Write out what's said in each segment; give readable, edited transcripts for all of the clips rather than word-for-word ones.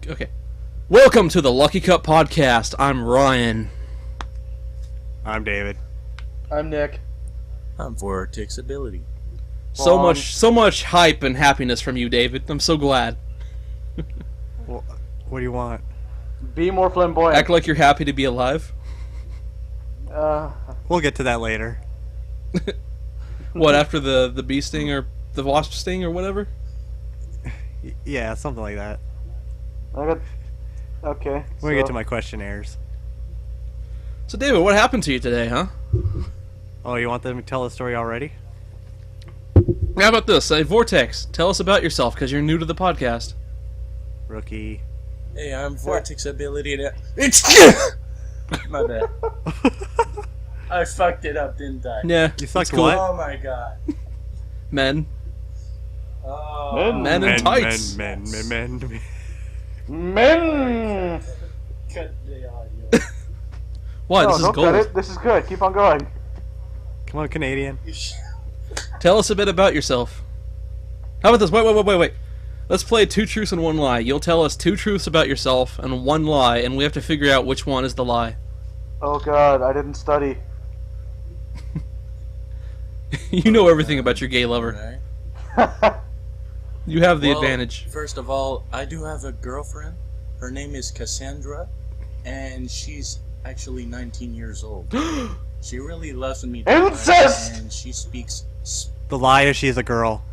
Okay. Welcome to the Lucky Cup Podcast. I'm Ryan. I'm David. I'm Nick. I'm Vortex ability. So much hype and happiness from you, David. I'm so glad. Well, what do you want? Be more flamboyant. Act like you're happy to be alive. We'll get to that later. What, after the bee sting or the wasp sting or whatever? Yeah, something like that. Okay. When we get to my questionnaires. So, David, what happened to you today, huh? Oh, you want them to tell the story already? How about this? Vortex, tell us about yourself, because you're new to the podcast. Rookie. Hey, I'm Vortex ability to... It's... My bad. I fucked it up, didn't I? Yeah. You sucked cool. what? Oh my god. Men. Oh. Men in tights. Men. Men! Cut the audio. Why? This is don't cut gold. it. This is good. Keep on going. Come on, Canadian. Tell us a bit about yourself. How about this? Wait. Let's play 2 truths and 1 lie. You'll tell us 2 truths about yourself and 1 lie, and we have to figure out which one is the lie. Oh god, I didn't study. You know everything about your gay lover. Right. You have the Well, advantage. First of all, I do have a girlfriend. Her name is Cassandra, and she's actually 19 years old. She really loves me. Incest! And she speaks... The lie is she's a girl.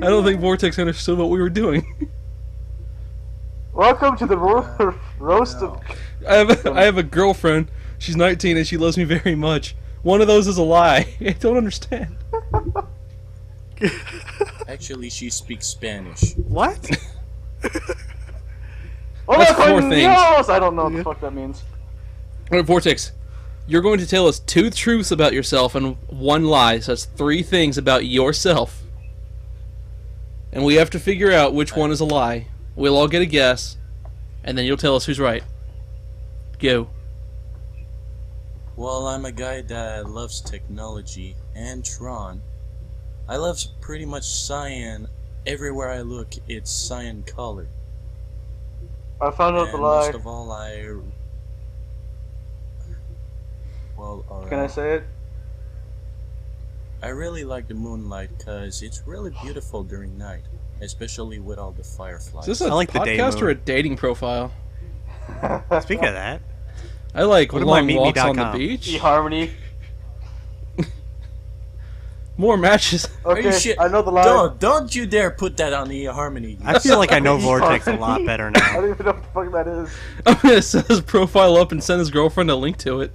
I don't think Vortex understood what we were doing. Welcome to the roast of... I have a girlfriend. She's 19 and she loves me very much. One of those is a lie. I don't understand. Actually, she speaks Spanish. What? That's 4 things. I don't know what the fuck that means. Alright, Vortex, you're going to tell us 2 truths about yourself and 1 lie. So that's 3 things about yourself. And we have to figure out which one is a lie. We'll all get a guess, and then you'll tell us who's right. Go. Well, I'm a guy that loves technology and Tron. I love pretty much cyan. Everywhere I look, it's cyan color. I found out And the lie. most of all, well, alright. Can I say it? I really like the moonlight because it's really beautiful during night, especially with all the fireflies. Is this a I like the day podcast or moon. a dating profile? Speaking of that, I like Go to long walks on the mymeetme.com. beach. eHarmony. More matches. Are you Okay, shit? I know the lie. Don't you dare put that on the eHarmony. I feel like I know Vortex a lot better I now. don't even know what the fuck that is. I'm gonna set his profile up and send his girlfriend a link to it.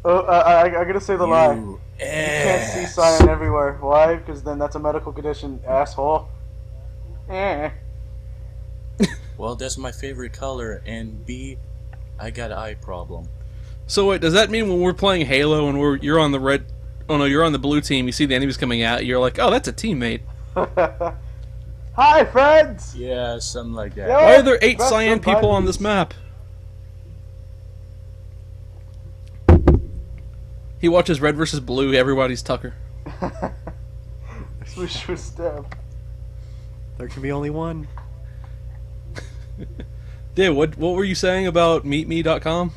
I'm gonna say the lie. You You can't see cyan everywhere. Why? Because then that's a medical condition, asshole. Eh. Well, that's my favorite color, and B, I got an eye problem. So wait, does that mean when we're playing Halo and you're on the red, oh no, you're on the blue team, you see the enemies coming at you, you're like, oh, that's a teammate. Hi, friends! Yeah, something like that. Yo. Why are there 8 Press cyan the people on buttons. this map? He watches red versus blue, everybody's Tucker. Swoosh, swoosh, stab. There can be only one. Dude, what were you saying about meetme.com?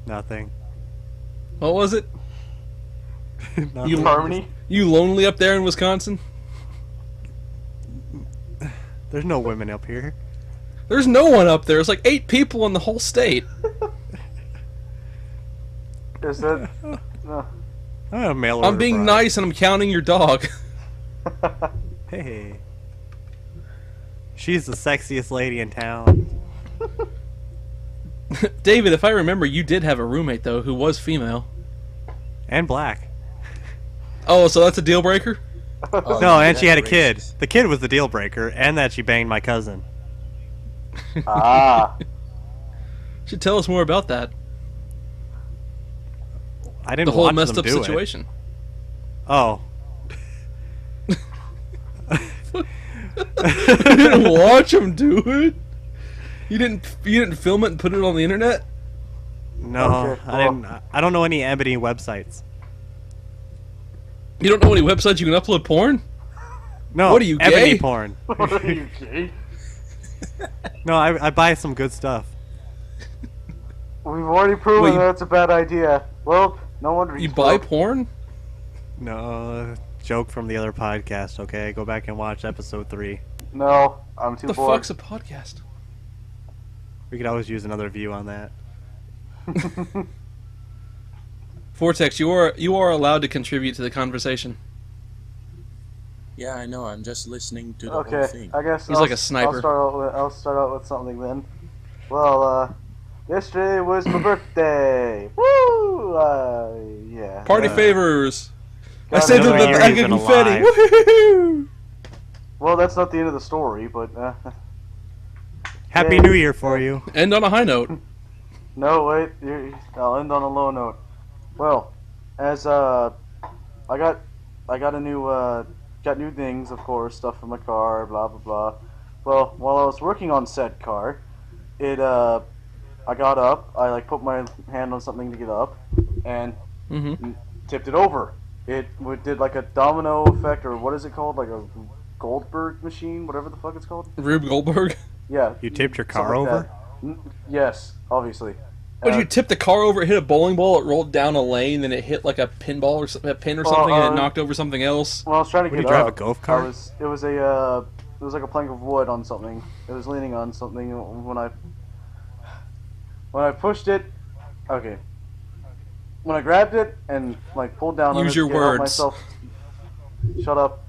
Nothing. What was it? Nothing. You- eHarmony? You lonely up there in Wisconsin? There's no women up here. There's no one up there. There's like 8 people in the whole state. Is that... No. I have a mail I'm order being bride. nice and I'm counting your dog. Hey. She's the sexiest lady in town. David, if I remember, you did have a roommate, though, who was female. And black. Oh, so that's a deal breaker? Oh, No, and she had a that's kid. racist. The kid was the deal breaker, and that she banged my cousin. Ah. Should tell us more about that. I didn't The whole watch messed them up do situation. It. Oh. You didn't watch him do it? You didn't film it and put it on the internet? No, Okay, I didn't. I don't know any Ebony websites. You don't know any websites you can upload porn? No, What are you, ebony gay? porn. Are you gay? No, I buy some good stuff. We've already proven Wait, you- that's a bad idea. Well, no wonder You he's buy broke. porn? No, joke from the other podcast, okay? Go back and watch episode 3. No, I'm too The bored. fuck's a podcast? We could always use another view on that. Vortex, you are allowed to contribute to the conversation. Yeah, I know. I'm just listening to the whole Okay, thing. I guess He's like a sniper. I'll start out with something then. Well, yesterday was my birthday. Woo! Yeah. Party favors. I God, saved another the year bag you've of been confetti. alive. Woohoo! Well, that's not the end of the story, but Happy Yeah. New Year for you. End on a high note. no, wait. I'll end on a low note. Well, as I got a new got new things, of course, stuff for my car, blah blah blah. Well, while I was working on said car, I got up. I like put my hand on something to get up, and Mm-hmm. tipped it over. It did like a domino effect, or what is it called? Like a Goldberg machine, whatever the fuck it's called. Rube Goldberg. Yeah. You tipped your something car like over? that. Yes, obviously. What, Uh, you tipped the car over, it hit a bowling ball, it rolled down a lane, then it hit like a pinball or something, a pin or something, and it knocked over something else. Well, I was trying to What, get do you drive up. a golf cart? It was like a plank of wood on something. It was leaning on something when I pushed it. Okay. When I grabbed it and like pulled down on Use it your to help words. myself. Shut up.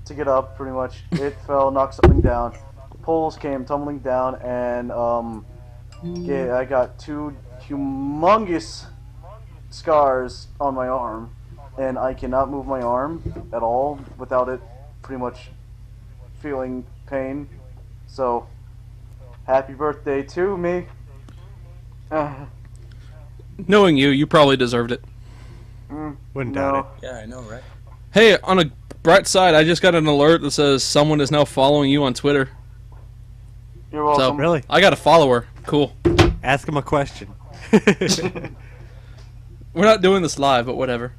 To get up, pretty much, it fell, knocked something down. Poles came tumbling down, and I got 2 humongous scars on my arm, and I cannot move my arm at all without it pretty much feeling pain. So, happy birthday to me. Knowing you, you probably deserved it. Wouldn't no. doubt it. Yeah, I know, right? Hey, on a bright side, I just got an alert that says someone is now following you on Twitter. You're welcome. Really? I got a follower. Cool. Ask him a question. We're not doing this live, but whatever.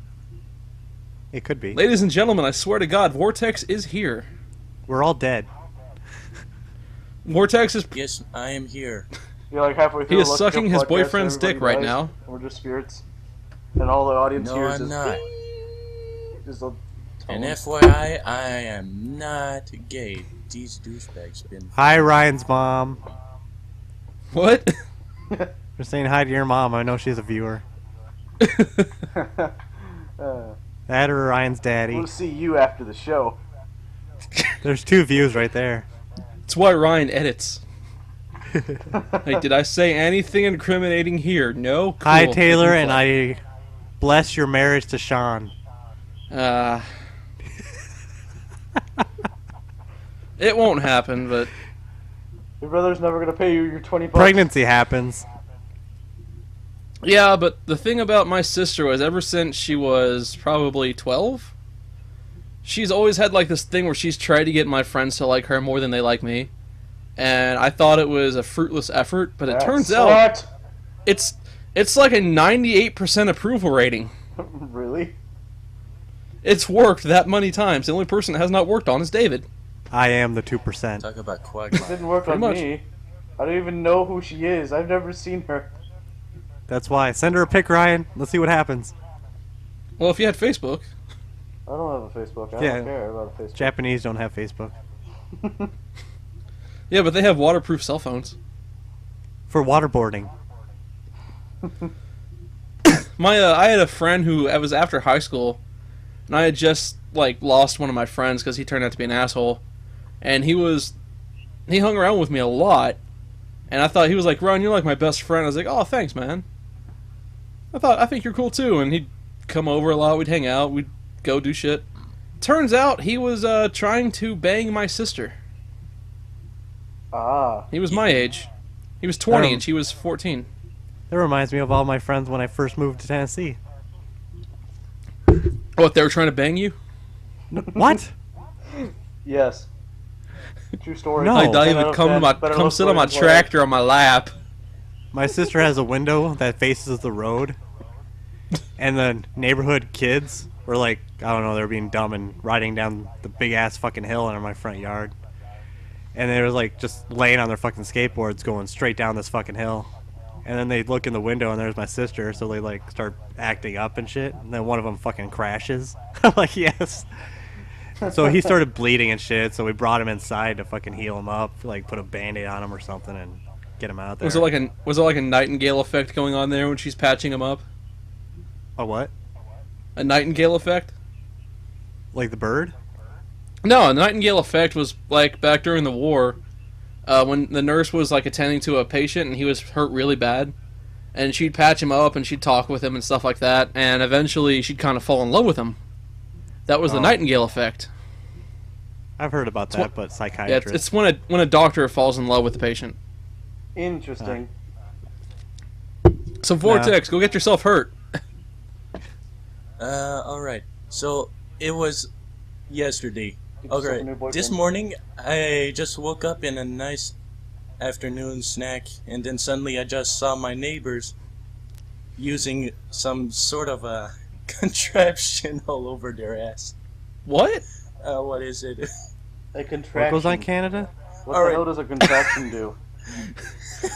It could be. Ladies and gentlemen, I swear to God, Vortex is here. We're all dead. Vortex is... Yes, I am here. You're like halfway through. He is a Lucky sucking Kill his podcast boyfriend's and everybody dick right dies. now. We're just spirits, and all the audience No, hears I'm is not. just a And tone. FYI, I am not gay. These douchebags been. Hi, Ryan's mom. What? We're saying hi to your mom. I know she's a viewer. That or Ryan's daddy. We'll see you after the show. There's 2 views right there. That's why Ryan edits. Hey, did I say anything incriminating here? No? Cool. Hi, Taylor, and I bless your marriage to Sean. It won't happen, but... Your brother's never gonna pay you your $20. Pregnancy happens. Yeah, but the thing about my sister was ever since she was probably 12, she's always had like this thing where she's tried to get my friends to like her more than they like me. And I thought it was a fruitless effort, but it turns out it's like a 98% approval rating. Really? It's worked that many times. The only person that has not worked on is David. I am the 2%. Talk about It quagmire. didn't work Pretty on much. me. I don't even know who she is. I've never seen her. That's why. Send her a pic, Ryan. Let's see what happens. Well, if you had Facebook. I don't have a Facebook. I Yeah. don't care about a Facebook. Japanese don't have Facebook. Yeah, but they have waterproof cell phones. For waterboarding. I had a friend who it was after high school, and I had just like lost one of my friends because he turned out to be an asshole, and he hung around with me a lot, and I thought he was like, Ron, you're like my best friend. I was like, oh, thanks, man. I think you're cool too, and he'd come over a lot. We'd hang out. We'd go do shit. Turns out he was trying to bang my sister. Ah. He was my age. He was 20 and she was 14. That reminds me of all my friends when I first moved to Tennessee. What, they were trying to bang you? What? Yes. True story. No. I thought he 10 out would of come 10. to my, Better come look sit on my for it. tractor on my lap. My sister has a window that faces the road, and the neighborhood kids were like, I don't know, they were being dumb and riding down the big ass fucking hill in my front yard. And they were like just laying on their fucking skateboards going straight down this fucking hill. And then they look in the window and there's my sister, so they like start acting up and shit. And then one of them fucking crashes. I'm like, yes. So he started bleeding and shit, so we brought him inside to fucking heal him up, like put a band-aid on him or something and get him out there. Was it like a nightingale effect going on there when she's patching him up? A what? A nightingale effect? Like the bird? No, a nightingale effect was like back during the war, when the nurse was like attending to a patient and he was hurt really bad, and she'd patch him up and she'd talk with him and stuff like that, and eventually she'd kind of fall in love with him. That was the nightingale effect. I've heard about that, but Yeah, psychiatrist. it's when a doctor falls in love with the patient. Interesting. So Vortex, go get yourself hurt. Alright. So, it was yesterday. Yourself a new Okay, boyfriend. this morning, I just woke up in a nice afternoon snack, and then suddenly I just saw my neighbors using some sort of a contraption all over their ass. What? What is it? A contraction. What goes on Canada? What All the right. hell does a contraction do?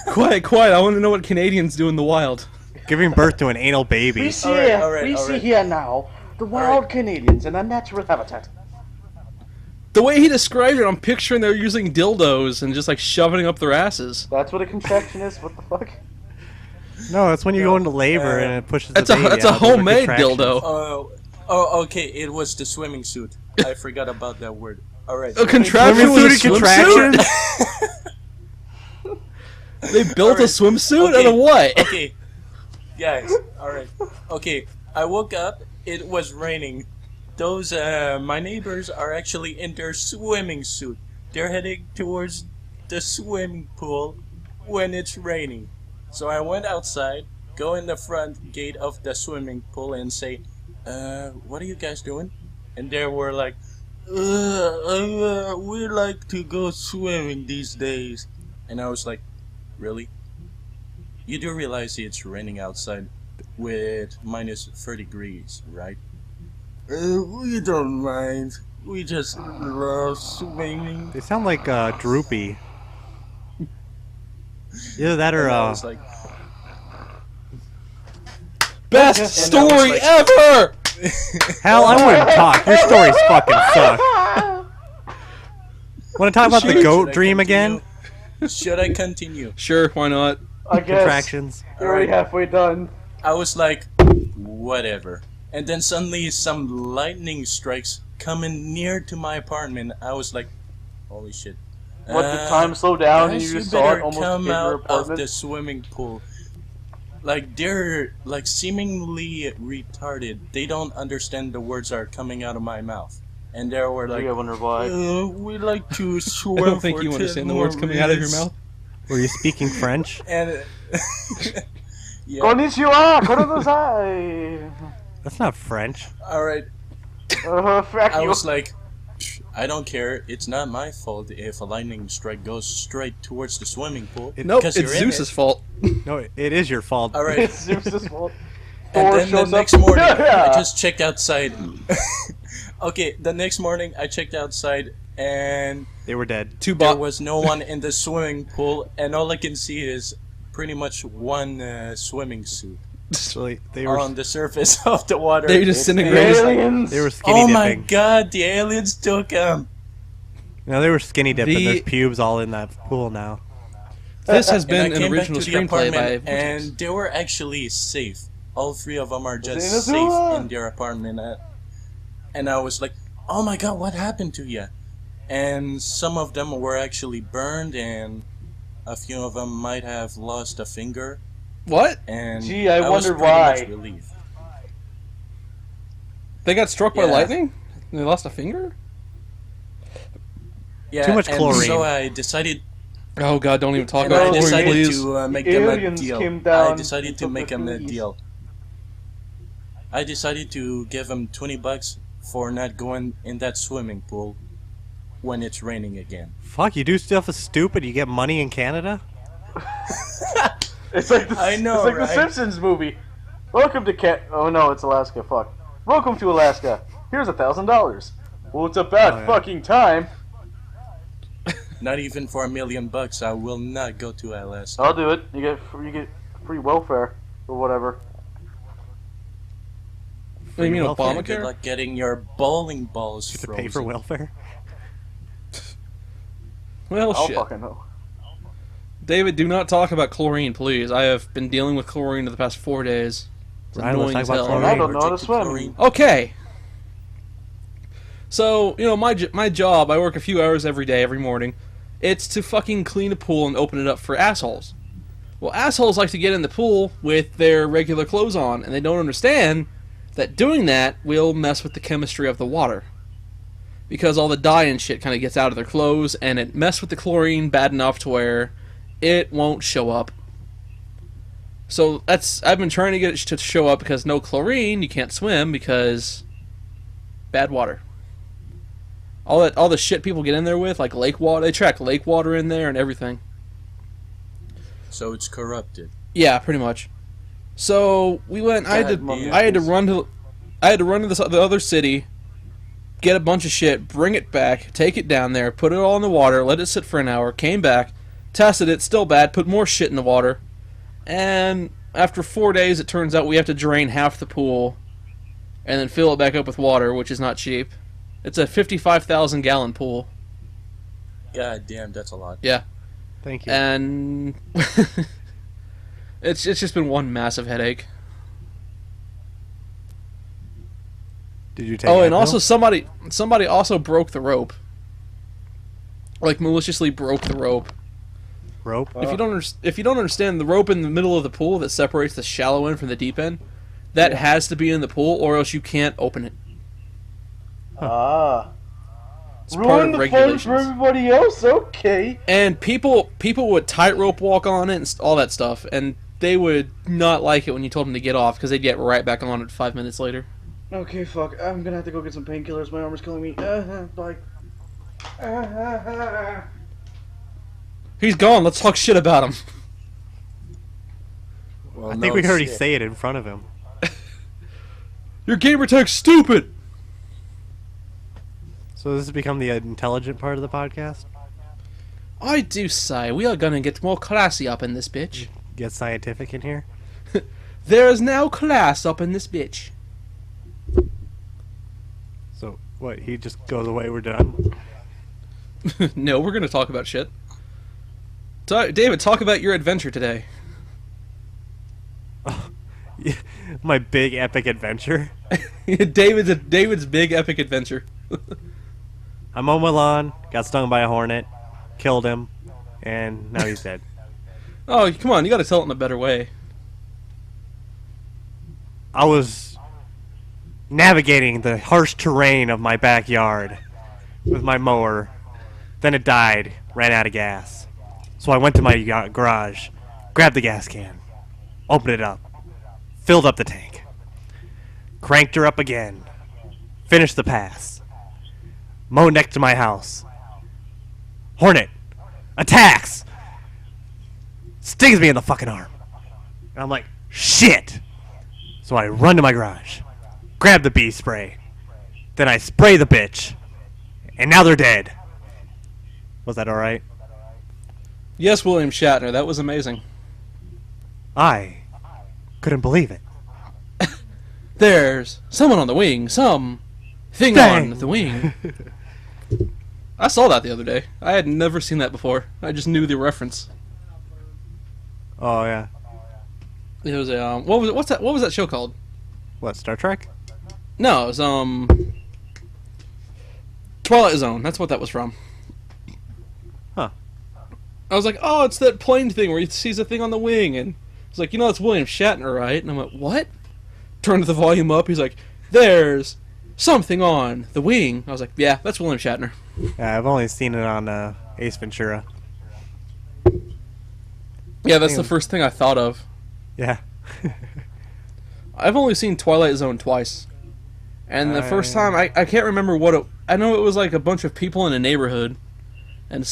Quiet. I want to know what Canadians do in the wild. Giving birth to an anal baby. We see, Alright, see here now the wild Canadians in a natural habitat. The way he described it, I'm picturing they're using dildos and just like shoving up their asses. That's what a contraction is? What the fuck? No, that's when you go into labor and it pushes That's the a baby that's a out. Those are homemade contractions. dildo. Oh, okay, it was the swimming suit. I forgot about that word. Alright. A contraption Swimming with a suit and swimsuit? They built a Alright, swimsuit okay, out of what? Okay, guys, alright. Okay, I woke up, it was raining. Those, my neighbors are actually in their swimming suit. They're heading towards the swimming pool when it's raining. So I went outside, go in the front gate of the swimming pool and say, what are you guys doing? And they were like, we like to go swimming these days. And I was like, really? You do realize it's raining outside with minus 30 degrees, right? We don't mind. We just love swimming. They sound like droopy. Either that or And I was like, Best And I was story like- ever! hell, I wouldn't talk. Your stories fucking suck. Want to talk about the should goat I dream again? continue? Should I continue? Sure, why not? I guess Contractions. you're already halfway done. I was like, whatever. And then suddenly some lightning strikes coming near to my apartment. I was like, holy shit. What, the time slowed down and Guys, you just you saw it better almost come in your out of apartment? the swimming pool. Like, they're, like, seemingly retarded. They don't understand the words that are coming out of my mouth. And they were like, Gee, I wonder why. we like to I swim don't think for you 10 understand the more words coming out of your minutes." mouth. Were you speaking French? And, yeah, Konnichiwa! Konnichiwa! That's not French. alright. Fuck I you. was like, I don't care. It's not my fault if a lightning strike goes straight towards the swimming pool. Nope, because it's you're in Zeus's it. fault. No, it is your fault. Alright. It's Zeus's fault. And Thor then the shows next up. morning, Yeah. I just checked outside. Okay, the next morning, I checked outside, and They were dead. there was no one in the swimming pool, and all I can see is pretty much one swimming suit So they were on the surface of the water. They just It's- disintegrated. Aliens! they were skinny Oh my dipping. god, the aliens took him! No, they were skinny dipping. The- There's pubes all in that pool now. This has And been I an came back original to the screenplay by apartment, Vortex. and they were actually safe. All three of them are just in the safe sewer? in their apartment. And I was like, oh my god, what happened to you? And some of them were actually burned, and a few of them might have lost a finger. What? And Gee, I was wonder pretty why. much relieved. They got struck by Yeah. lightning? And they lost a finger? Yeah, Too much and chlorine. so I decided, Oh god, don't even talk and about I chlorine, decided please. to make The them a aliens deal. came down I decided and to took make the them a fleas. deal. I decided to give them $20 for not going in that swimming pool when it's raining again. Fuck, you do stuff as stupid. You get money in Canada? It's like the, I know, it's like right? the Simpsons movie. Welcome to Cat. Oh no, it's Alaska. Fuck. Welcome to Alaska. Here's $1,000. Well, it's about Oh, yeah. fucking time. Not even for $1 million, I will not go to Alaska. I'll do it. You get free welfare or whatever. What do you mean, welfare. Good Obamacare? luck getting your bowling balls To frozen. pay for welfare. Well, I'll shit. fucking know. David, do not talk about chlorine, please. I have been dealing with chlorine for the past 4 days. It's Ryan, let's annoying talk as about hell. chlorine. I don't know how to Allergic swim. chlorine. Okay. So, my job, I work a few hours every day, every morning. It's to fucking clean a pool and open it up for assholes. Well, assholes like to get in the pool with their regular clothes on, and they don't understand that doing that will mess with the chemistry of the water. Because all the dye and shit kind of gets out of their clothes, and it messed with the chlorine bad enough to where it won't show up. So I've been trying to get it to show up because no chlorine, you can't swim because bad water. All the shit people get in there with, like lake water, they track lake water in there and everything. So it's corrupted. Yeah, pretty much. So we went. I had to run to the other city, get a bunch of shit, bring it back, take it down there, put it all in the water, let it sit for an hour. Came back, tested it, still bad. Put more shit in the water, and after 4 days, it turns out we have to drain half the pool, and then fill it back up with water, which is not cheap. It's a 55,000 gallon pool. God damn, that's a lot. Yeah. Thank you. And it's just been one massive headache. Did you take? Oh, and Advil? also somebody also broke the rope. Like maliciously broke the rope. rope. If you don't understand the rope in the middle of the pool that separates the shallow end from the deep end, that has to be in the pool, or else you can't open it. Ah. It's part Ruin of the fun for regulations. everybody else? Okay. And people would tightrope walk on it and all that stuff, and they would not like it when you told them to get off because they'd get right back on it 5 minutes later. Okay, fuck. I'm gonna have to go get some painkillers. My arm is killing me. Bye. He's gone. Let's talk shit about him. Well, I think no we could already shit. say it in front of him. Your gamer tag's stupid. So this has become the intelligent part of the podcast. I do say we are gonna get more classy up in this bitch. Get scientific in here. There is now class up in this bitch. So what? He just goes away. We're done. No, we're gonna talk about shit. David, talk about your adventure today. My big epic adventure. David's big epic adventure. I'm on my lawn. Got stung by a hornet. Killed him. And now he's dead. Oh, come on, you gotta tell it in a better way. I was navigating the harsh terrain of my backyard with my mower. Then it died. Ran out of gas. So I went to my garage, grabbed the gas can, opened it up, filled up the tank, cranked her up again, finished the pass, mowed next to my house. Hornet attacks, stings me in the fucking arm. And I'm like, shit. So I run to my garage, grab the bee spray, then I spray the bitch, and now they're dead. Was that alright? Yes, William Shatner, that was amazing. I couldn't believe it. There's someone on the wing, some thing Dang. on the wing. I saw that the other day. I had never seen that before. I just knew the reference. Oh yeah. It was a what was that show called? What, Star Trek? No, it was Twilight Zone. That's what that was from. Huh. I was like, oh, it's that plane thing where he sees a thing on the wing, and he's like, that's William Shatner, right? And I went, what? Turned the volume up. He's like, there's something on the wing. I was like, yeah, that's William Shatner. Yeah, I've only seen it on Ace Ventura. Yeah, that's the Damn. first thing I thought of. Yeah. I've only seen Twilight Zone twice. And the first time, I can't remember what it... I know it was like a bunch of people in a neighborhood. And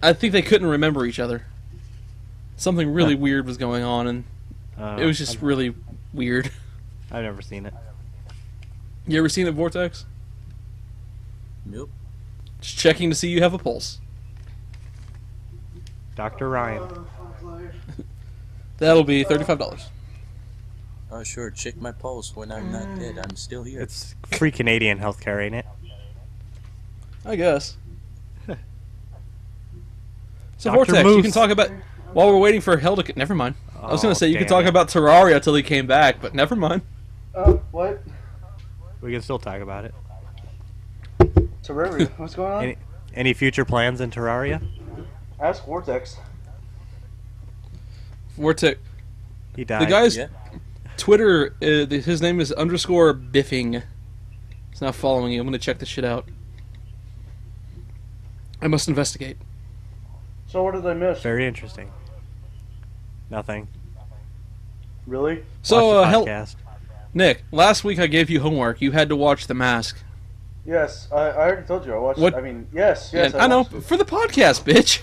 I think they couldn't remember each other. Something really weird was going on, and it was just really weird. I've never seen it. You ever seen it, Vortex? Nope. Just checking to see you have a pulse. Dr. Ryan. That'll be $35. Oh, sure. Check my pulse when I'm not dead. I'm still here. It's free Canadian healthcare, ain't it? I guess. So Dr. Vortex, Moose. you can talk about while we're waiting for Hell to. Never mind. I was gonna say you could damn talk it. about Terraria till he came back, but never mind. What? We can still talk about it. Terraria. What's going on? Any future plans in Terraria? Ask Vortex. Vortex. He died. The guy's Yeah. Twitter, his name is _biffing. He's not following you. I'm gonna check this shit out. I must investigate. So what did I miss? Very interesting. Nothing. Really? So, Watch the Hell, podcast. Nick, last week I gave you homework. You had to watch The Mask. Yes, I already told you I watched. What- I mean, yes, Yeah, yes. I know, watched it. for the podcast, bitch.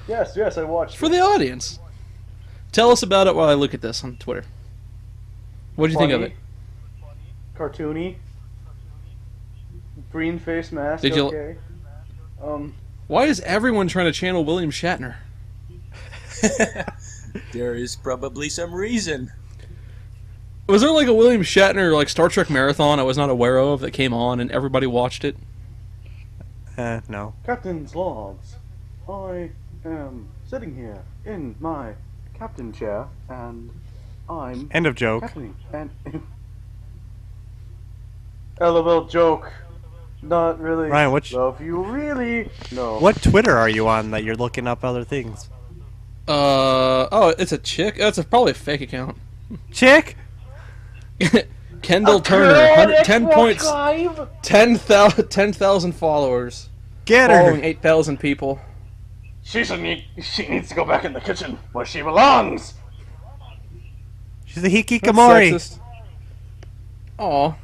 Yes, yes, I watched. For the audience. Tell us about it while I look at this on Twitter. What do you think of it? Cartoony. Green face mask. Did you- Okay. Why is everyone trying to channel William Shatner? There is probably some reason. Was there like a William Shatner like Star Trek marathon I was not aware of that came on and everybody watched it? No. Captain's logs. I am sitting here in my captain chair, and I'm End of joke. captaining. And LOL joke. Not really. Ryan, which- So if you really know. What Twitter are you on that you're looking up other things? Oh, it's a chick? That's probably a fake account. Chick? Kendall Turner, 10 points, 10,000 followers, Get following her! 8,000 people. She needs to go back in the kitchen where she belongs. She's a hikikomori. That's sexist. Aw.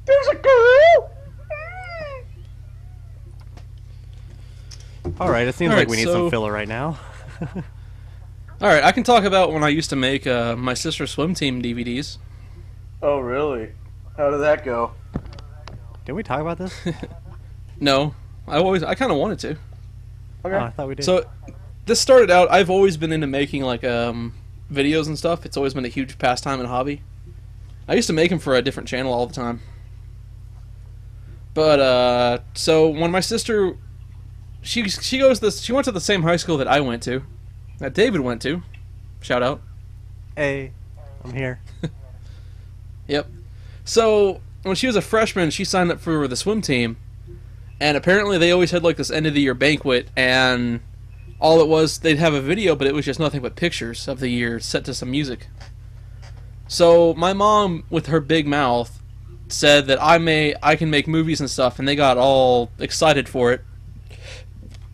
There's a girl. Alright, it seems All like right, we need so- some filler right now. Alright, I can talk about when I used to make my sister's swim team DVDs. Oh really? How did that go? Did we talk about this? No, I kind of wanted to. Okay. Oh, I thought we did. So, this started out, I've always been into making like videos and stuff. It's always been a huge pastime and hobby. I used to make them for a different channel all the time. But, so when my sister, she went to the same high school that I went to, that David went to. Shout out. Hey, I'm here. Yep. So, when she was a freshman, she signed up for the swim team. And apparently they always had like this end of the year banquet, and all it was, they'd have a video, but it was just nothing but pictures of the year set to some music. So my mom, with her big mouth, said that I can make movies and stuff, and they got all excited for it.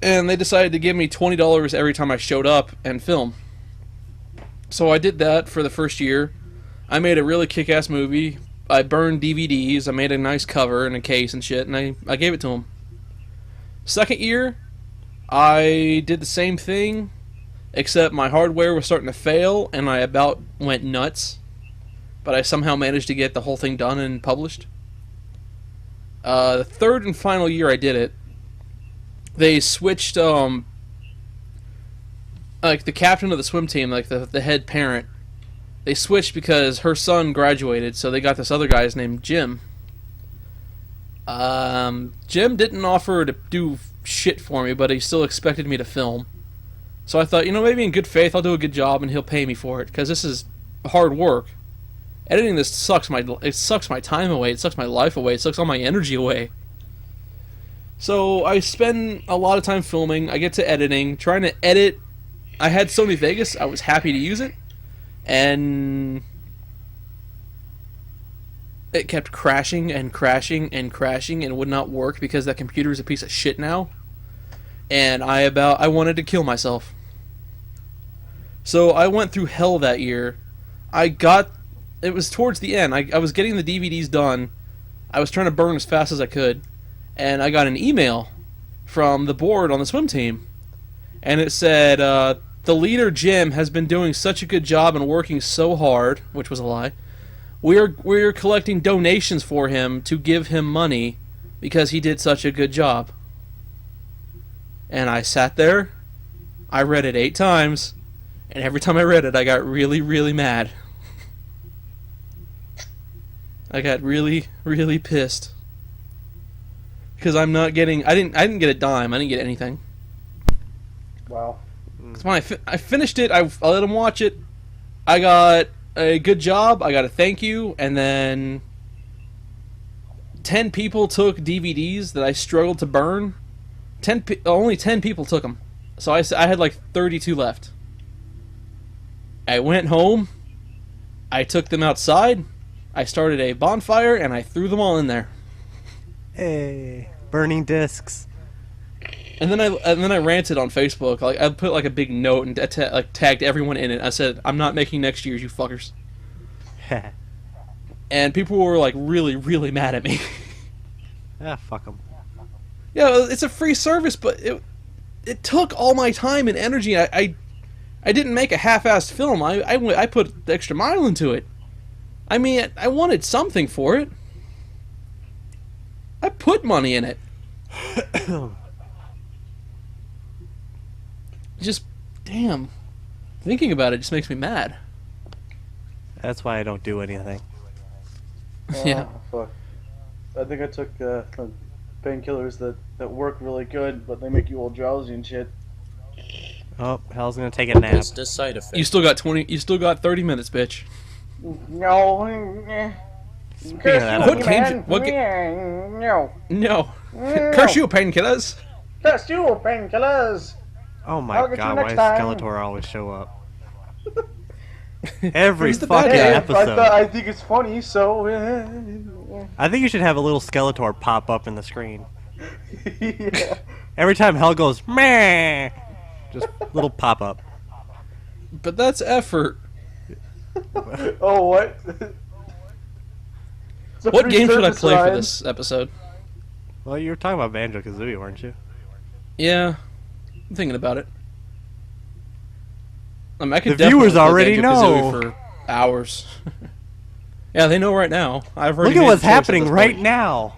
And they decided to give me $20 every time I showed up and film. So I did that for the first year. I made a really kick-ass movie. I burned DVDs. I made a nice cover and a case and shit, and I gave it to them. Second year, I did the same thing, except my hardware was starting to fail, and I about went nuts. But I somehow managed to get the whole thing done and published. The third and final year I did it, they switched, like the captain of the swim team, like the head parent, they switched because her son graduated, so they got this other guy named Jim. Jim didn't offer to do shit for me, but he still expected me to film. So I thought, maybe in good faith I'll do a good job and he'll pay me for it, because this is hard work. Editing this sucks my time away, it sucks my life away, it sucks all my energy away. So I spend a lot of time filming, I get to editing, trying to edit. I had Sony Vegas, I was happy to use it, and it kept crashing and crashing and crashing and would not work because that computer is a piece of shit now. And I wanted to kill myself. So I went through hell that year. It was towards the end. I was getting the DVDs done. I was trying to burn as fast as I could. And I got an email from the board on the swim team. And it said, the leader, Jim, has been doing such a good job and working so hard, which was a lie. we're collecting donations for him to give him money because he did such a good job. And I sat there, I read it 8 times, and every time I read it, I got really, really mad. I got really, really pissed. Because I'm not getting... I didn't get a dime. I didn't get anything. Wow. Because when I finished it, I let him watch it. I got a good job. I got a thank you. And then 10 people took DVDs that I struggled to burn. Only 10 people took them. So I had like 32 left. I went home. I took them outside. I started a bonfire, and I threw them all in there. Hey, burning discs. And then I ranted on Facebook. Like I put like a big note and tagged everyone in it. I said, "I'm not making next year's, you fuckers." And people were like really, really mad at me. Ah, fuck them. Yeah, it's a free service, but it took all my time and energy. I didn't make a half-assed film. I put the extra mile into it. I mean, I wanted something for it. I put money in it. Just, damn. Thinking about it just makes me mad. That's why I don't do anything. Yeah. Fuck. I think I took painkillers that work really good, but they make you all drowsy and shit. Oh, Hell's gonna take a nap. That's the side effect. You still got 20. You still got 30 minutes, bitch. No. Speaking of that, What game? No. No. Curse you, painkillers. Curse you, painkillers. oh my I'll get you god, why next does time. Skeletor always show up? Every Who's the bad fucking guy? episode. I think it's funny, so. I think you should have a little Skeletor pop up in the screen. Yeah. Every time Hell goes, meh, just little pop up. But that's effort. Oh, what? It's a What free game should I service, play for Ryan. this episode? Well, you were talking about Banjo-Kazooie, weren't you? Yeah, I'm thinking about it. I mean, I could The definitely viewers play already Banjo-Kazooie know. for hours. Yeah, they know right now. I've already Look at made what's the choice at happening this right point. now.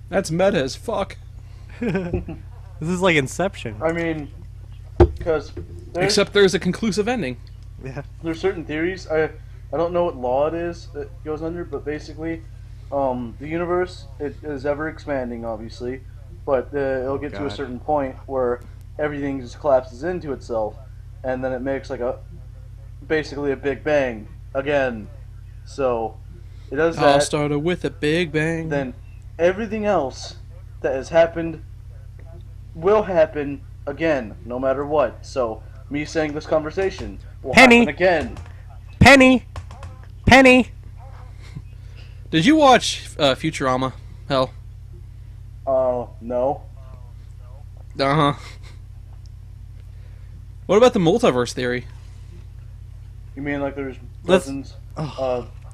That's meta as fuck. This is like Inception. I mean, because Except there's a conclusive ending. Yeah. there's certain theories. I don't know what law it is that goes under, but basically, the universe it is ever expanding, obviously, but it'll get to a God. certain point where everything just collapses into itself, and then it makes like basically a big bang again. So it does All that. started with a big bang. Then everything else that has happened will happen again, no matter what. So me saying this conversation will Penny. happen again. Penny! Did you watch Futurama? Hell. No. Uh huh. What about the multiverse theory? You mean like there's Let's-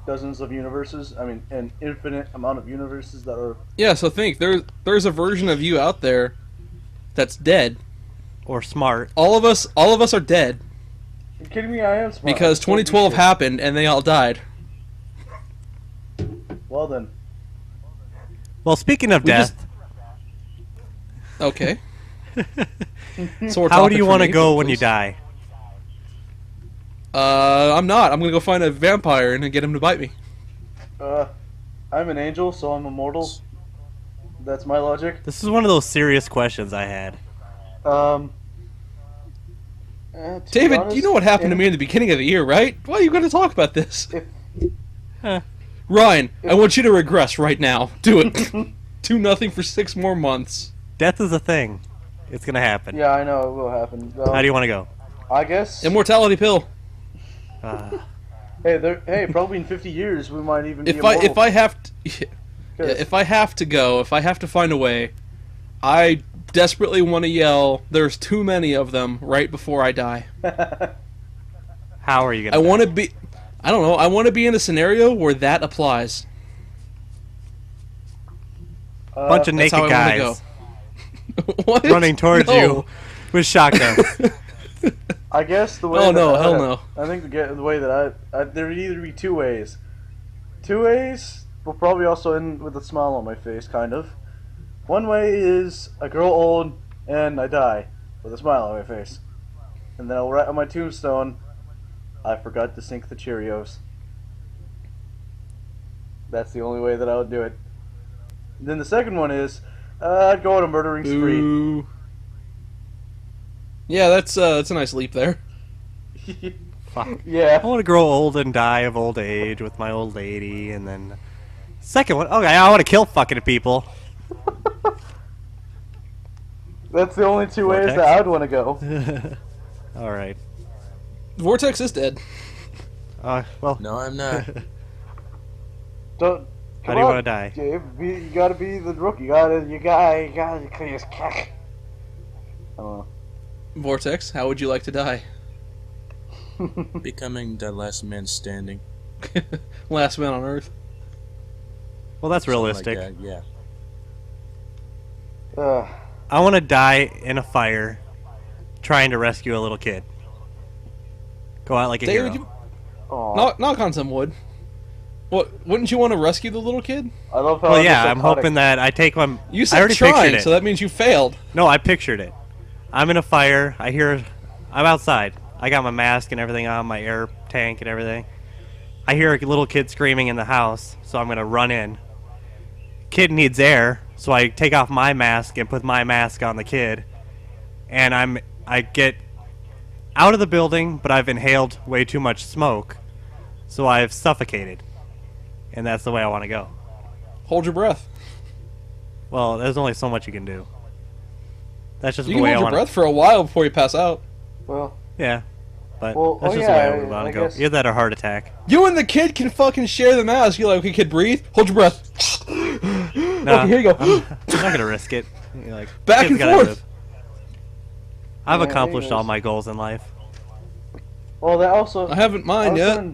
dozens of universes? I mean, an infinite amount of universes that are. Yeah, so think there's a version of you out there that's dead. Or smart. All of us are dead Are you kidding me? I am smart. because I'm supposed to be 2012 shit. happened and they all died. Well then. Well, speaking of We death, Okay. Sore how topic do you for want to me, go but when you please. die? I'm not. I'm gonna go find a vampire and get him to bite me. I'm an angel, so I'm immortal. That's my logic. This is one of those serious questions I had. To be David, honest, you know what happened to if- me in the beginning of the year, right? Why are you gonna talk about this? Huh. Ryan, I want you to regress right now. Do it. Do nothing for 6 more months. Death is a thing. It's gonna happen. Yeah, I know it will happen. How do you want to go? I guess. Immortality pill. Hey, probably in 50 years we might even be If immortal. I have to, Cause- if I have to go, if I have to find a way, I desperately want to yell, "There's too many of them!" right before I die. How are you gonna? I want to be. I don't know. I want to be in a scenario where that applies. Bunch of That's how naked I wanna guys go. What? running towards No. you with shotguns. I guess the way. Oh, that no, I hell would- no. I think the way that there would either be two ways. Two ways will probably also end with a smile on my face, kind of. One way is I grow old and I die with a smile on my face, and then I'll write on my tombstone, "I forgot to sink the Cheerios." That's the only way that I would do it. Then the second one is I'd go on a murdering spree. Ooh. Yeah, that's a nice leap there. Fuck. Yeah. I want to grow old and die of old age with my old lady, and then second one. Okay, I want to kill fucking people. That's the only two ways Vortex? that I'd want to go. All right. Vortex is dead. Well, No, I'm not. Don't. How do you wanna die? You gotta be the rookie. You gotta clean his cack. I don't know. Vortex, how would you like to die? Becoming the last man standing. Last man on Earth. well, that's Something realistic. Like that, yeah. I want to die in a fire, trying to rescue a little kid. Go out like a David, hero. knock on some wood. What? Wouldn't you want to rescue the little kid? I love how. Well, I'm yeah, just I'm psychotic. hoping that I take one. You I said already trying, pictured it. so that means you failed. No, I pictured it. I'm in a fire. I'm outside. I got my mask and everything on, my air tank and everything. I hear a little kid screaming in the house, so I'm gonna run in. Kid needs air, so I take off my mask and put my mask on the kid, and I get out of the building, but I've inhaled way too much smoke, so I've suffocated, and that's the way I want to go. Hold your breath. Well, there's only so much you can do. That's just You the can way hold I your want breath for a while before you pass out. Well, Yeah, but Well, that's oh just yeah, the way I would want I to go. guess- Either that or heart attack. You and the kid can fucking share the mask. You're like, okay, kid, breathe. Hold your breath. Nah, Okay, here you go. I'm not gonna risk it. You're like, Back kid's and gotta forth. live. I've Yeah, accomplished there you all go. my goals in life. well, that also. I haven't mine yet.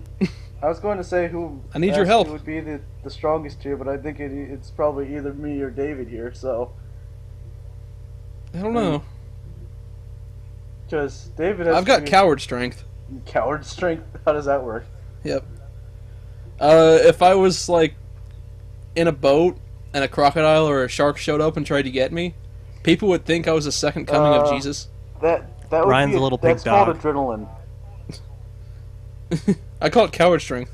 I was going to say who. I need your actually help. Would be the strongest here, but I think it's probably either me or David here. So, I don't know. because David has. I've got to be- coward strength. coward strength. How does that work? Yep. If I was like in a boat and a crocodile or a shark showed up and tried to get me, people would think I was the second coming of Jesus. That would Ryan's be a little pig that's called dog. adrenaline. I call it coward strength.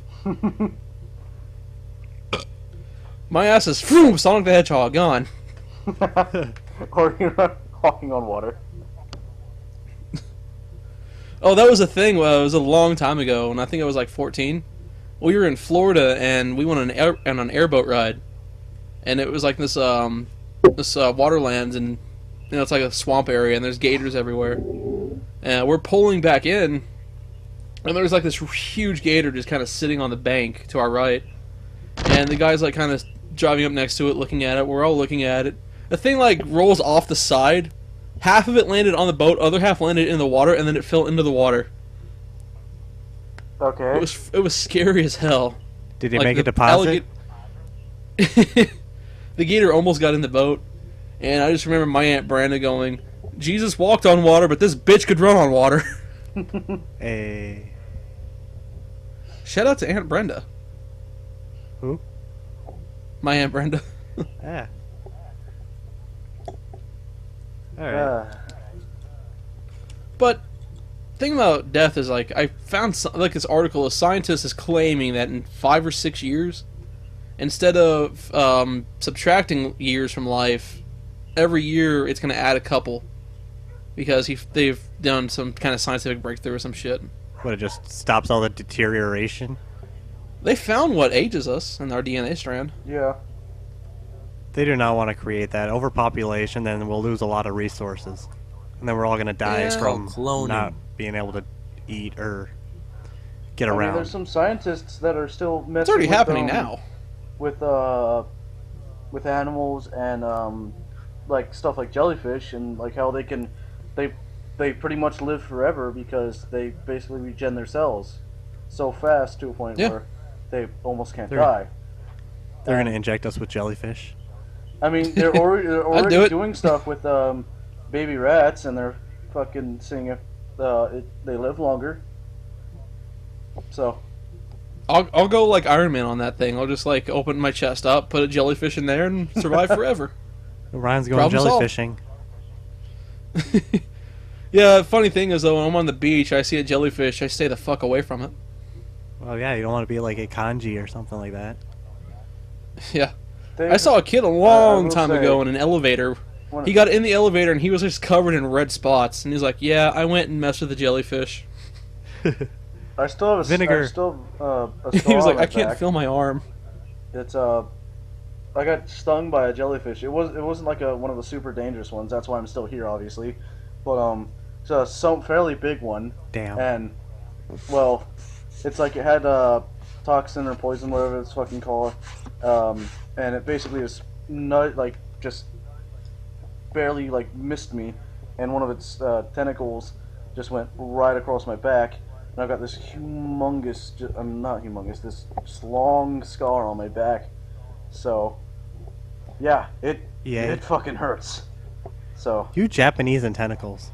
My ass is phew, Sonic the Hedgehog gone. Or you're walking on water. Oh, that was a thing. It was a long time ago, and I think I was like 14. We were in Florida, and we went on an airboat ride, and it was like this waterlands, and it's like a swamp area, and there's gators everywhere. And we're pulling back in, and there's like this huge gator just kind of sitting on the bank to our right, and the guy's like kind of driving up next to it, looking at it. We're all looking at it. The thing like rolls off the side. Half of it landed on the boat, other half landed in the water, and then it fell into the water. Okay. It was scary as hell. Did you Like, make a the deposit? The gator almost got in the boat, and I just remember my Aunt Brenda going, "Jesus walked on water, but this bitch could run on water." Hey. Shout out to Aunt Brenda. Who? My Aunt Brenda. Yeah. All right. But thing about death is like I found like this article. A scientist is claiming that in 5 or 6 years, instead of subtracting years from life, every year it's going to add a couple because they've done some kind of scientific breakthrough or some shit. What, it just stops all the deterioration? They found what ages us in our DNA strand. Yeah. They do not want to create that. Overpopulation, then we'll lose a lot of resources. And then we're all going to die Yeah. from It's called cloning. not being able to eat or get I mean, around. there's some scientists that are still messing. It's already with, happening now. With animals and like stuff like jellyfish and like how they pretty much live forever because they basically regen their cells so fast to a point Yeah. where they almost can't They're- die. They're going to inject us with jellyfish. I mean, they're already do it. doing stuff with baby rats, and they're fucking seeing if they live longer. So I'll go like Iron Man on that thing. I'll just like open my chest up, put a jellyfish in there, and survive forever. Ryan's going Problem solved. jellyfishing. Yeah, funny thing is though, when I'm on the beach, I see a jellyfish, I stay the fuck away from it. Well, yeah, you don't want to be like a kanji or something like that. Yeah. they, I saw a kid a I long will time say, ago in an elevator. when- He got in the elevator and he was just covered in red spots, and he's like, "Yeah, I went and messed with the jellyfish." I still have a Vinegar. I still a He scar was on like, my "I can't back. feel my arm." It's I got stung by a jellyfish. It wasn't like one of the super dangerous ones. That's why I'm still here, obviously. But it's some fairly big one, Damn. and well, it's like it had toxin or poison, whatever it's fucking called, and it basically is not like just barely like missed me, and one of its tentacles just went right across my back, and I've got this humongous, not humongous, this just long scar on my back. So, yeah, it fucking hurts. So, You Japanese and tentacles.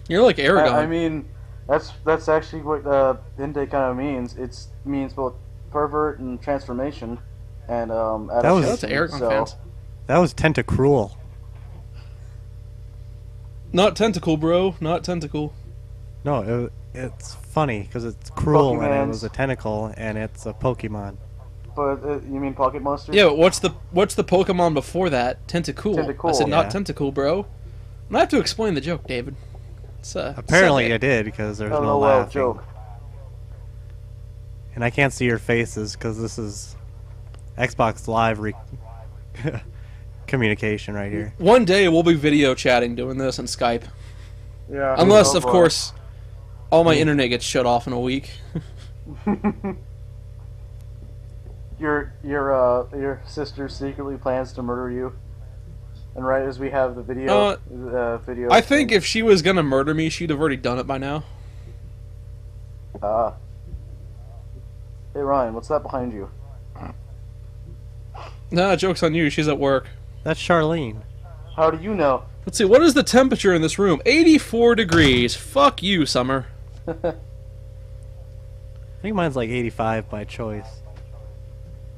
You're like Aragon. I mean, that's actually what Inde kind of means. It means both pervert and transformation, and was- adaptation. Shout out to Aragon So, fans. That was tentacruel. Not tentacle, bro. Not tentacle. No, it's funny because it's cruel and it Pokemans. was a tentacle and it's a Pokemon. But you mean Pocket Monsters? Yeah, but what's the Pokemon before that? Tentacool. Tentacool. I said not Yeah. tentacle, bro. I have to explain the joke, David. It's, Apparently sad. I did because there's no LOL laughing. joke. And I can't see your faces because this is Xbox Live communication right here. One day we'll be video chatting doing this on Skype. Yeah. Unless, Oh, of boy. course, all my internet gets shut off in a week. Your sister secretly plans to murder you, and right as we have the video, video. I think if she was gonna murder me, she'd have already done it by now. Hey Ryan, what's that behind you? Nah, joke's on you. She's at work. That's Charlene. How do you know? Let's see. What is the temperature in this room? 84 degrees. Fuck you, Summer. I think mine's like 85 by choice.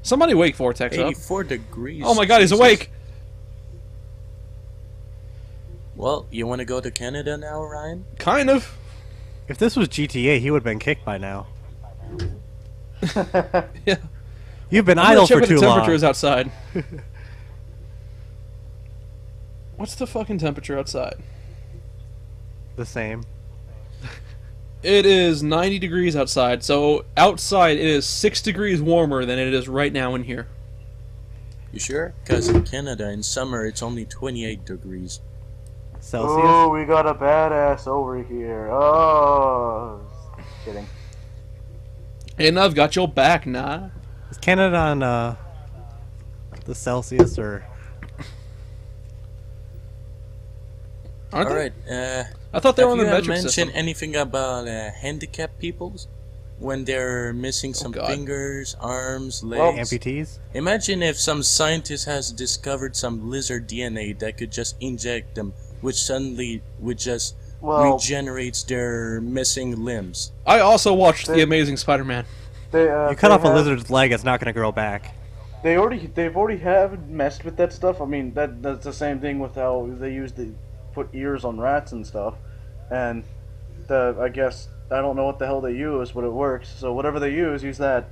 Somebody wake Vortex up. 84 degrees. Oh my god, he's Jesus. awake. Well, you want to go to Canada now, Ryan? Kind of. If this was GTA, he would have been kicked by now. Yeah. You've been I'm gonna idle check for what the too temperature long. is outside. What's the fucking temperature outside? The same. It is 90 degrees outside, so outside it is 6 degrees warmer than it is right now in here. You sure? Because in Canada, in summer, it's only 28 degrees. Celsius. Oh, we got a badass over here. Oh, kidding. And I've got your back, nah. Is Canada on the Celsius or? Aren't they? Alright, I thought they were on have the you metric mentioned system. anything about handicapped peoples? When they're missing some God. fingers, arms, Well, legs? Amputees? Imagine if some scientist has discovered some lizard DNA that could just inject them, which suddenly would just Well, regenerates their missing limbs. I also watched The They- Amazing Spider-Man. You cut off a lizard's leg, it's not going to grow back. They've already have messed with that stuff. I mean, that's the same thing with how they used to put ears on rats and stuff. And I guess I don't know what the hell they use, but it works. So whatever they use that.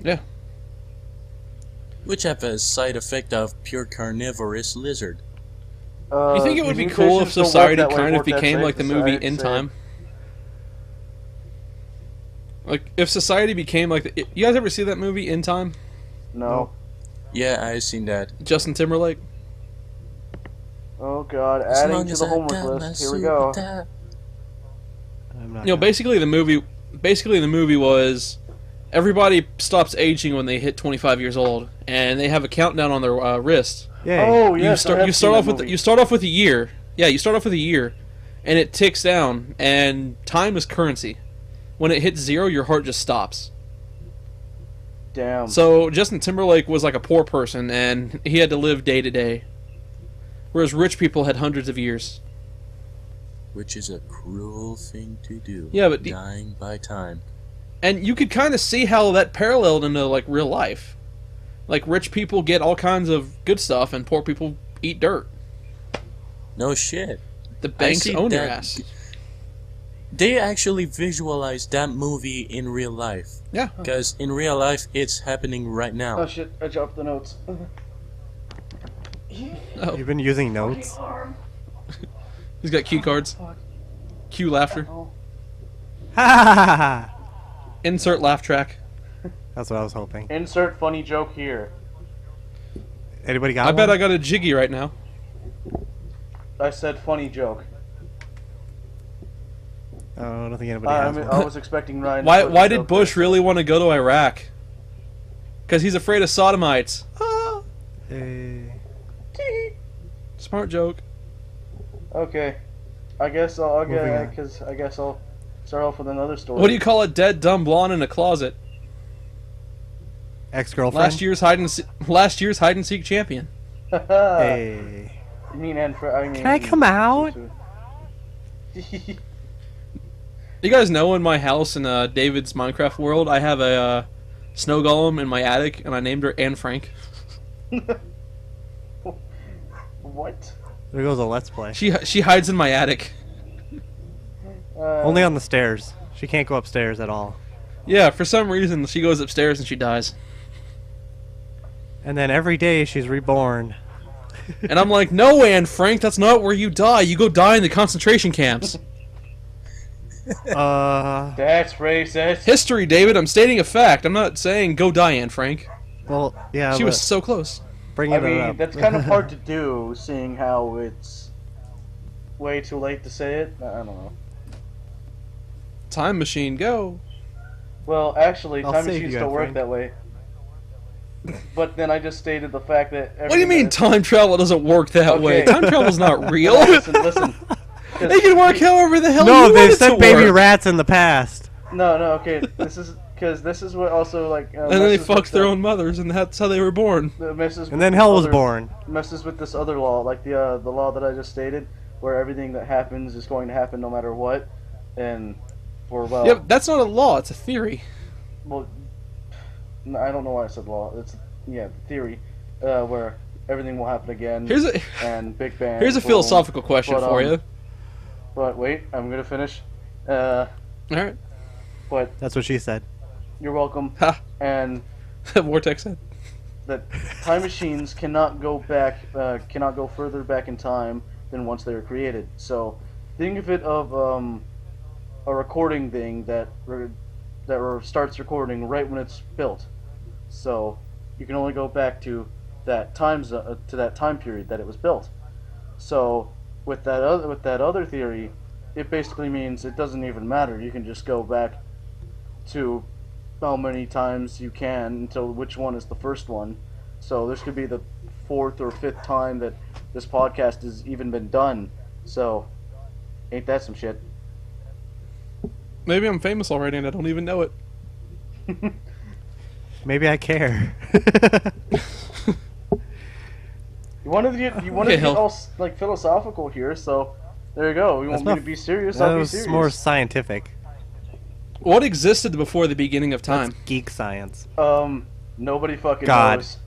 Yeah. Which have a side effect of pure carnivorous lizard. You think it would be these cool if mutations don't work society that way, kind of Vortex, became I like the hate to movie say In it. Time? Like, if society became like... You guys ever see that movie, In Time? No. Yeah, I seen that. Justin Timberlake? Oh god, As adding long to as the I homework got my list. Here we suit go. tie. I'm not You know, gonna- basically the movie was... Everybody stops aging when they hit 25 years old, and they have a countdown on their wrist. Yay. Oh You yes, I start have you seen start that off with movie. you start off with a year. Yeah, you start off with a year, and it ticks down, and time is currency. When it hits 0, your heart just stops. Damn. So Justin Timberlake was like a poor person, and he had to live day to day, whereas rich people had hundreds of years. which is a cruel thing to do. Yeah, but dying by time. and you could kind of see how that paralleled into like real life. Like rich people get all kinds of good stuff, and poor people eat dirt. No shit. The banks see own your that- ass. They actually visualized that movie in real life. Yeah. Because in real life, it's happening right Oh now. shit! I dropped the notes. Oh, You've been using notes. he's got cue cards. Cue laughter. Oh. Ha! Insert laugh track. That's what I was hoping. Insert funny joke here. Anybody got I one? bet I got a jiggy right now. I said funny joke. Oh, I don't think anybody has one. I was expecting Ryan. to Why? put Why a did joke Bush there. really want to go to Iraq? Because he's afraid of sodomites. Hey. Smart joke. Okay, I guess I'll Moving get on. because I guess I'll start off with another story. What do you call a dead dumb blonde in a closet? Ex-girlfriend? Last year's hide and seek champion. Hey. You mean I mean. Can I come out? You guys know in my house in David's Minecraft world, I have a snow golem in my attic, and I named her Anne Frank. What? There goes a let's play. She hides in my attic. Only on the stairs. She can't go upstairs at all. Yeah, for some reason she goes upstairs and she dies. And then every day she's reborn. And I'm like, no, Anne Frank, that's not where you die. You go die in the concentration camps. That's racist. History, David. I'm stating a fact. I'm not saying go die, Anne Frank. Well, yeah, She but was so close. bringing I it mean, up. that's kind of hard to do, seeing how it's way too late to say it. I don't know. Time machine, go. Well, actually, I'll time save machines you, don't Anne work Frank. that way. But then I just stated the fact that. What do you mean time travel doesn't work that way? Okay. Time travel's not real. Listen. They can work however the hell No, you they want it sent to baby work. rats in the past. No, okay. This is because this is what also like. And then they fucked their own mothers, and that's how they were born. And then hell was born. Messes with this other law, like the law that I just stated, where everything that happens is going to happen no matter what, and for well, Yeah, but that's not a law. It's a theory. well, no, I don't know why I said law. It's theory, where everything will happen again. Here's a and Big Bang. here's a boom. philosophical question But, for you. But wait, I'm gonna finish. All right. But That's what she said. you're welcome. Ha. And Vortex said. that time machines cannot go further back in time than once they were created. So think of it of a recording thing that starts recording right when it's built. So you can only go back to that time period that it was built. So with that other theory, it basically means it doesn't even matter. You can just go back to how many times you can until which one is the first one. So this could be the fourth or fifth time that this podcast has even been done. So ain't that some shit? Maybe I'm famous already and I don't even know it. Maybe I care. You wanted to get hell. all like philosophical here, so there you go. You want me not- to be serious? That I'll be was serious. more scientific. What existed before the beginning of time? That's geek science. Nobody fucking God. knows.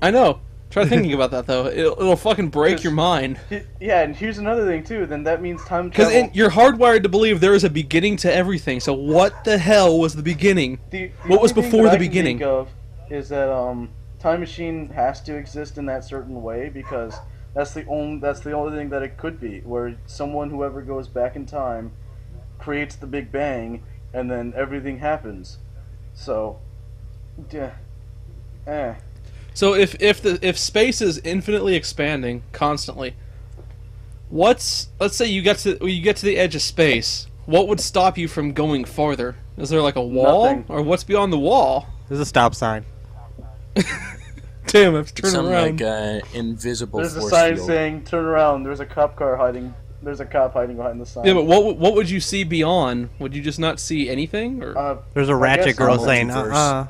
I know. Try thinking about that though. It'll fucking break your mind. Yeah, and here's another thing too. Then that means time Because travel. you're hardwired to believe there is a beginning to everything. So what the hell was the beginning? The What was only thing before that the I can beginning? think of is that time machine has to exist in that certain way because that's the only thing that it could be, where whoever goes back in time creates the Big Bang and then everything happens. So yeah. So if space is infinitely expanding constantly, let's say you get to the edge of space, what would stop you from going farther? Is there like a wall? Nothing. Or what's beyond the wall? There's a stop sign. Damn, I have to turn Some around. like invisible There's a force sign field. saying "Turn around." There's a cop hiding behind the sign. Yeah, but what would you see beyond? Would you just not see anything? Or There's a I ratchet guess girl so. saying, Multiverse.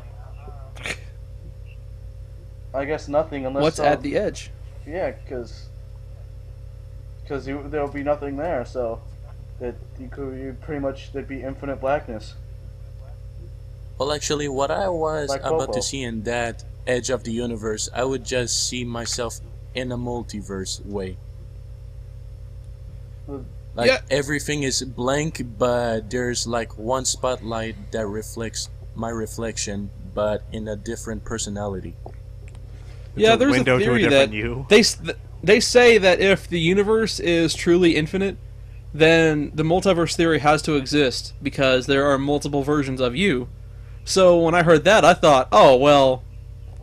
I guess nothing unless what's at the edge? Yeah, because because there'll be nothing there. So that you pretty much there'd be infinite blackness. Well, actually, what I was Like about Popo. to see in that edge of the universe, I would just see myself in a multiverse way. Like Yeah. everything is blank, but there's like one spotlight that reflects my reflection, but in a different personality. Yeah, there's a window to a theory different that you. they say that if the universe is truly infinite, then the multiverse theory has to exist because there are multiple versions of you. So when I heard that, I thought, oh well,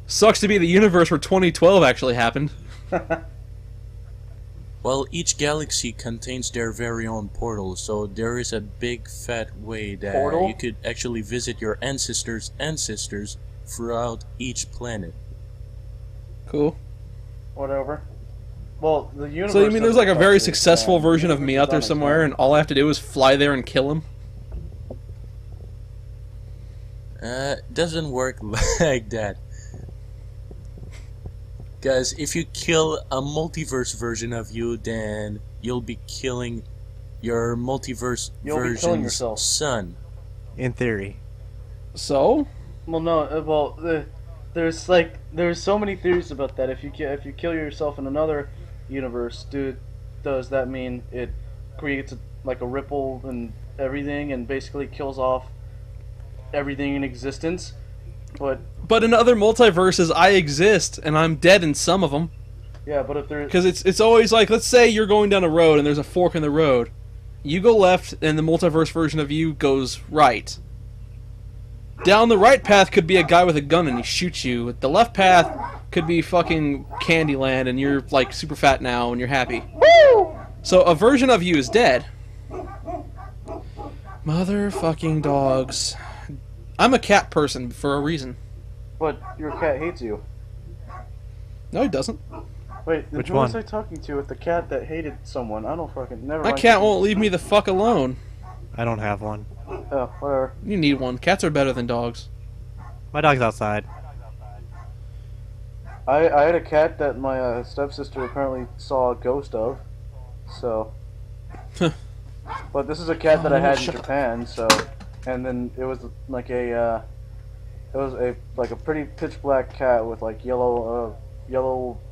sucks to be the universe where 2012 actually happened. Well, each galaxy contains their very own portal, so there is a big fat way that Portal? you could actually visit your ancestors' ancestors throughout each planet. Cool. Whatever. Well, the universe. So you mean there's like a doesn't very actually successful expand. version of me out there Doesn't somewhere, and expand. all I have to do is fly there and kill him? Doesn't work like that. Guys, if you kill a multiverse version of you, then you'll be killing your multiverse You'll be killing version's yourself. son. In theory. So? Well, no. There's so many theories about that. If you kill yourself in another universe, does that mean it creates like a ripple and everything, and basically kills off everything in existence? But in other multiverses, I exist, and I'm dead in some of them. Yeah, but if there, Because it's always like, let's say you're going down a road and there's a fork in the road. You go left, and the multiverse version of you goes right. Down the right path could be a guy with a gun and he shoots you. The left path could be fucking Candyland and you're like super fat now and you're happy. So a version of you is dead. Motherfucking dogs. I'm a cat person for a reason. but your cat hates you. No, he doesn't. Wait, Which who was one? I talking to with the cat that hated someone? I don't fucking never. My mind. cat won't leave me the fuck alone. I don't have one. Oh, whatever. You need one. Cats are better than dogs. My dog's outside. I had a cat that my stepsister apparently saw a ghost of, so. But this is a cat that I had in Shut up. Japan, so, and then it was like a pretty pitch black cat with like yellow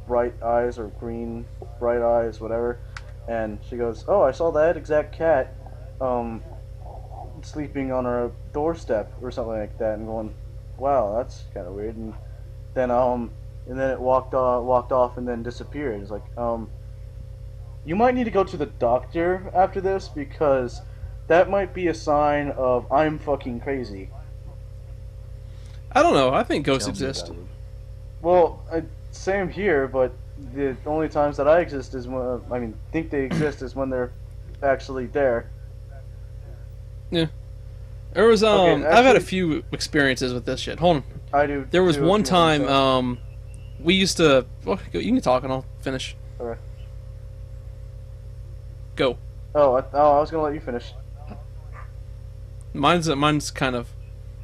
bright eyes or green bright eyes, whatever. And she goes, "Oh, I saw that exact cat, sleeping on our doorstep or something like that," and going, "Wow, that's kind of weird." And then it walked off and then disappeared. It's like, you might need to go to the doctor after this because that might be a sign of I'm fucking crazy. I don't know. I think ghosts Tell me exist. about it. Well, same here, but the only times that I exist is when think they exist is when they're actually there. There was Okay, I've had a actually- few experiences with this shit. Hold on. I do. There was too, one if you want time to say. we used to. Well, you can talk and I'll finish. Alright. Go. I was gonna let you finish. Mine's kind of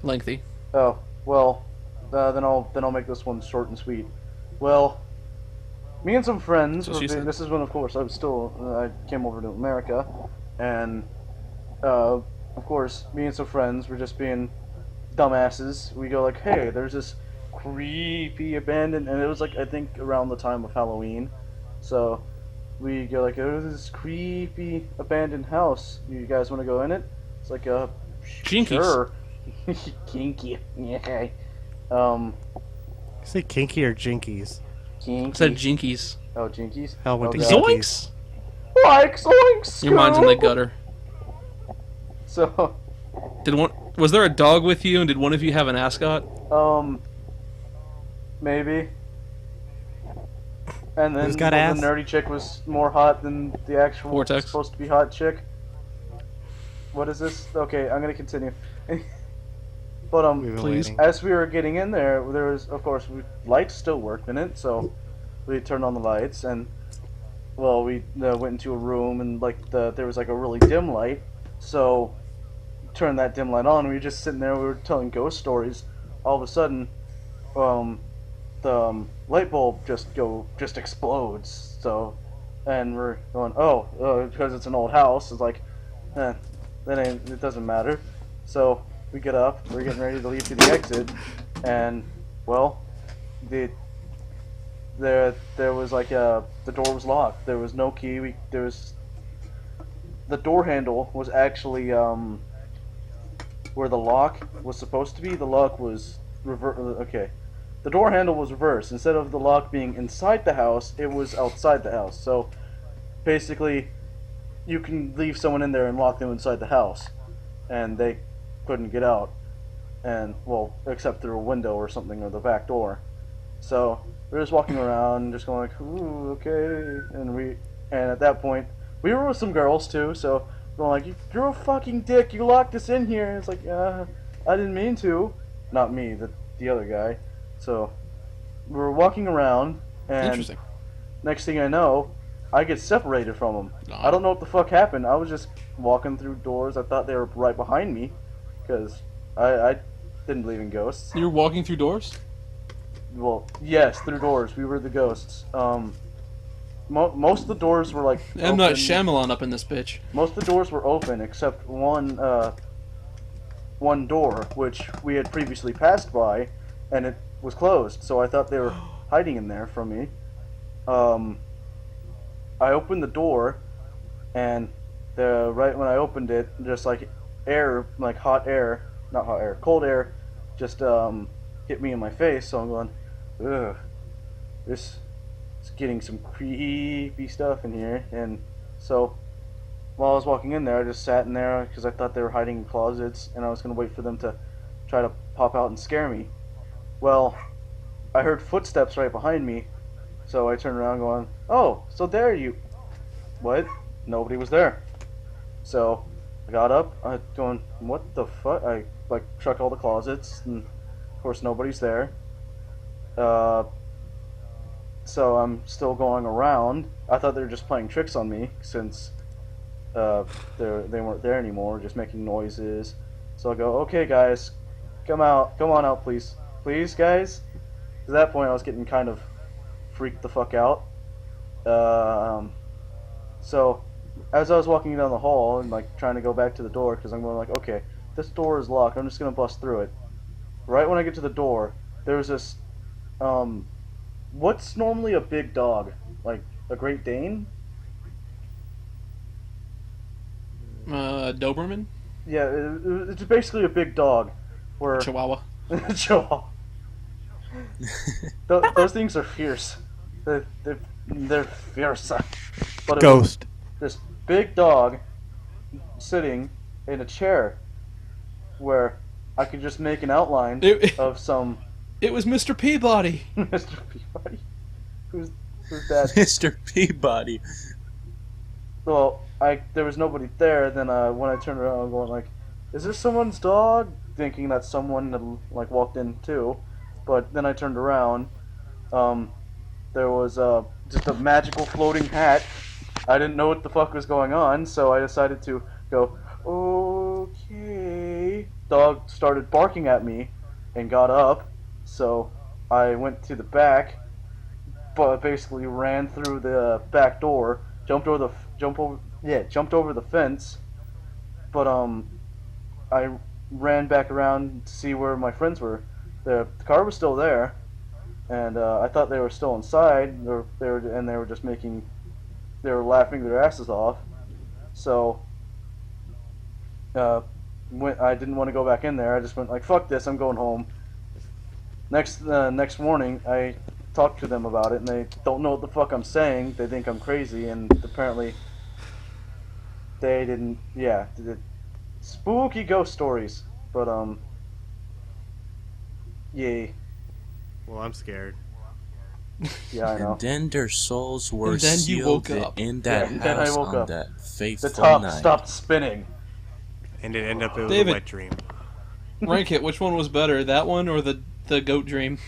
lengthy. Oh well, then I'll make this one short and sweet. Well, me and some friends. So she said. This is when, of course, I came over to America, and of course, me and some friends were just being dumbasses. We go like, "Hey, there's this creepy abandoned," and it was like I think around the time of Halloween, so we go like, "Oh, this creepy abandoned house. You guys want to go in it?" It's like a Jinkies. Sure. Kinky. Yeah. Say kinky or jinkies? Kinky. I said jinkies. Oh, jinkies. Hell with the Okay. jinkies. Zoinks! Oinks, oinks. Your mind's in the Scoob. gutter. So, Was there a dog with you, and did one of you have an ascot? maybe. And then Who's got the ass? nerdy chick was more hot than the actual Vortex. supposed to be hot chick. What is this? Okay, I'm gonna continue. But We've been Please. waiting. as we were getting in there was, of course, lights still worked in it, so we turned on the lights and, well, we went into a room and there was like a really dim light, so turned that dim light on. We were just sitting there. We were telling ghost stories. All of a sudden, the light bulb just explodes. So, and we're going, oh, because it's an old house. It's like, it doesn't matter. So we get up, we're getting ready to leave to the exit, and well, there was like the door was locked. There was no key. The door handle was actually where the lock was supposed to be. The lock was okay. The door handle was reversed. Instead of the lock being inside the house, it was outside the house. So basically, you can leave someone in there and lock them inside the house, and they couldn't get out. And well, except through a window or something, or the back door. So we're just walking around, just going like, ooh, okay. And at that point, we were with some girls too. So we're like, you're a fucking dick. You locked us in here. And it's like, I didn't mean to. Not me, the other guy. So we were walking around, and Interesting. next thing I know, I get separated from them. No. I don't know what the fuck happened. I was just walking through doors. I thought they were right behind me, because I didn't believe in ghosts. You're walking through doors? Well, yes, through doors. We were the ghosts. Most of the doors were like I'm not open. Shyamalan up in this bitch. Most of the doors were open except one door, which we had previously passed by, and it was closed. So I thought they were hiding in there from me. I opened the door, and right when I opened it, just like air, like cold air, just hit me in my face. So I'm going, ugh, this is getting some creepy stuff in here. And so while I was walking in there, I just sat in there because I thought they were hiding in closets, and I was going to wait for them to try to pop out and scare me. Well, I heard footsteps right behind me, so I turned around going, oh, so there you... What? Nobody was there. So I got up, I going, what the fuck? I like checked all the closets, and of course nobody's there. So I'm still going around. I thought they were just playing tricks on me, since they weren't there anymore, just making noises. So I go, okay guys, come on out please. Please guys? At that point I was getting kind of freaked the fuck out. So as I was walking down the hall and like trying to go back to the door, because I'm going like, okay, this door is locked, I'm just gonna bust through it. Right when I get to the door, there's this what's normally a big dog? Like a Great Dane? Doberman? Yeah, it's basically a big dog. Where Chihuahua. Chihuahua. Those things are fierce. They're fierce. But Ghost. This big dog sitting in a chair where I could just make an outline of some... It was Mr. Peabody. Mr. Peabody? Who's that? Mr. Peabody. Well, there was nobody there. Then when I turned around, I'm going like, "Is this someone's dog?" Thinking that someone had like walked in too. But then I turned around. There was just a magical floating hat. I didn't know what the fuck was going on, so I decided to go, okay. Dog started barking at me and got up. So I went to the back, but basically ran through the back door, jumped over the fence. But I ran back around to see where my friends were. The car was still there, and I thought they were still inside. They were laughing their asses off. So I didn't want to go back in there. I just went like, fuck this, I'm going home. Next morning, I talked to them about it, and they don't know what the fuck I'm saying. They think I'm crazy, and apparently they didn't. Yeah, spooky ghost stories. But yay. Well, I'm scared. Yeah, I know. And then their souls were And then you sealed woke up. in that and then I house woke on up. that The fateful top night. stopped spinning. And it ended up it was David. a wet dream. Rank it. Which one was better, that one or the goat dream?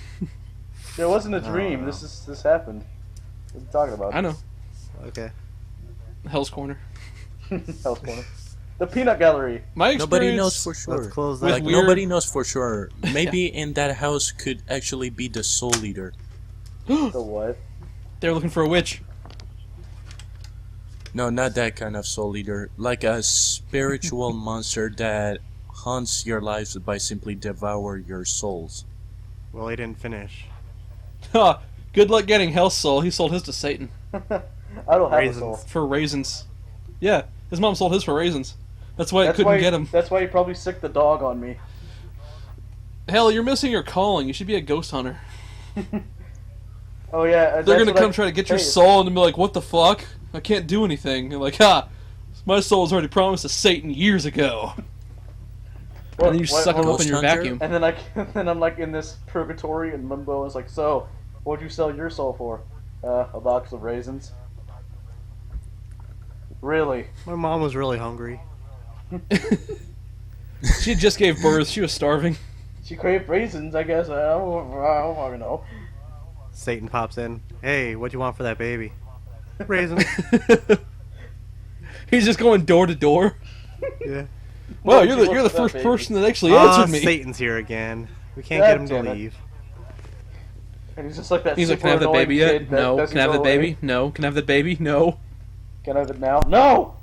It wasn't a dream. This happened. What are you talking about? I know. Okay. Hell's Corner. Hell's Corner. The Peanut Gallery. My Nobody experience. knows for sure. Let's close With that. Like weird- nobody knows for sure. Maybe in that house could actually be the soul eater. The what? They're looking for a witch. No, not that kind of soul eater. Like a spiritual monster that haunts your lives by simply devour your souls. Well, he didn't finish. Ha! Good luck getting Hell's Soul. He sold his to Satan I don't have Raisins. a soul. for raisins. Yeah, his mom sold his for raisins. That's why it That's couldn't why, get him. That's why he probably sicked the dog on me. Hell, you're missing your calling. You should be a ghost hunter. Oh yeah, They're gonna come try to get your soul and be like, "What the fuck? I can't do anything." You're like, "Ha! My soul was already promised to Satan years ago." And then you suck him up Ghost in your hunter? vacuum. And then I'm like in this purgatory and limbo. And it's like, so, what'd you sell your soul for? A box of raisins. Really? My mom was really hungry. She just gave birth. She was starving. She craved raisins, I guess. I don't fucking know. Satan pops in. Hey, what do you want for that baby? Raisins. He's just going door to door. Yeah. Wow, What you're do the you you're the want for that first baby? person that actually Ah, answered me. Satan's here again. We can't God get him damn to it. leave. And he's just like that. He's like, super "Can I have the annoying baby yet? kid that No. doesn't Can I have go the baby? away. No. Can I have the baby? No." Can I have it now? No.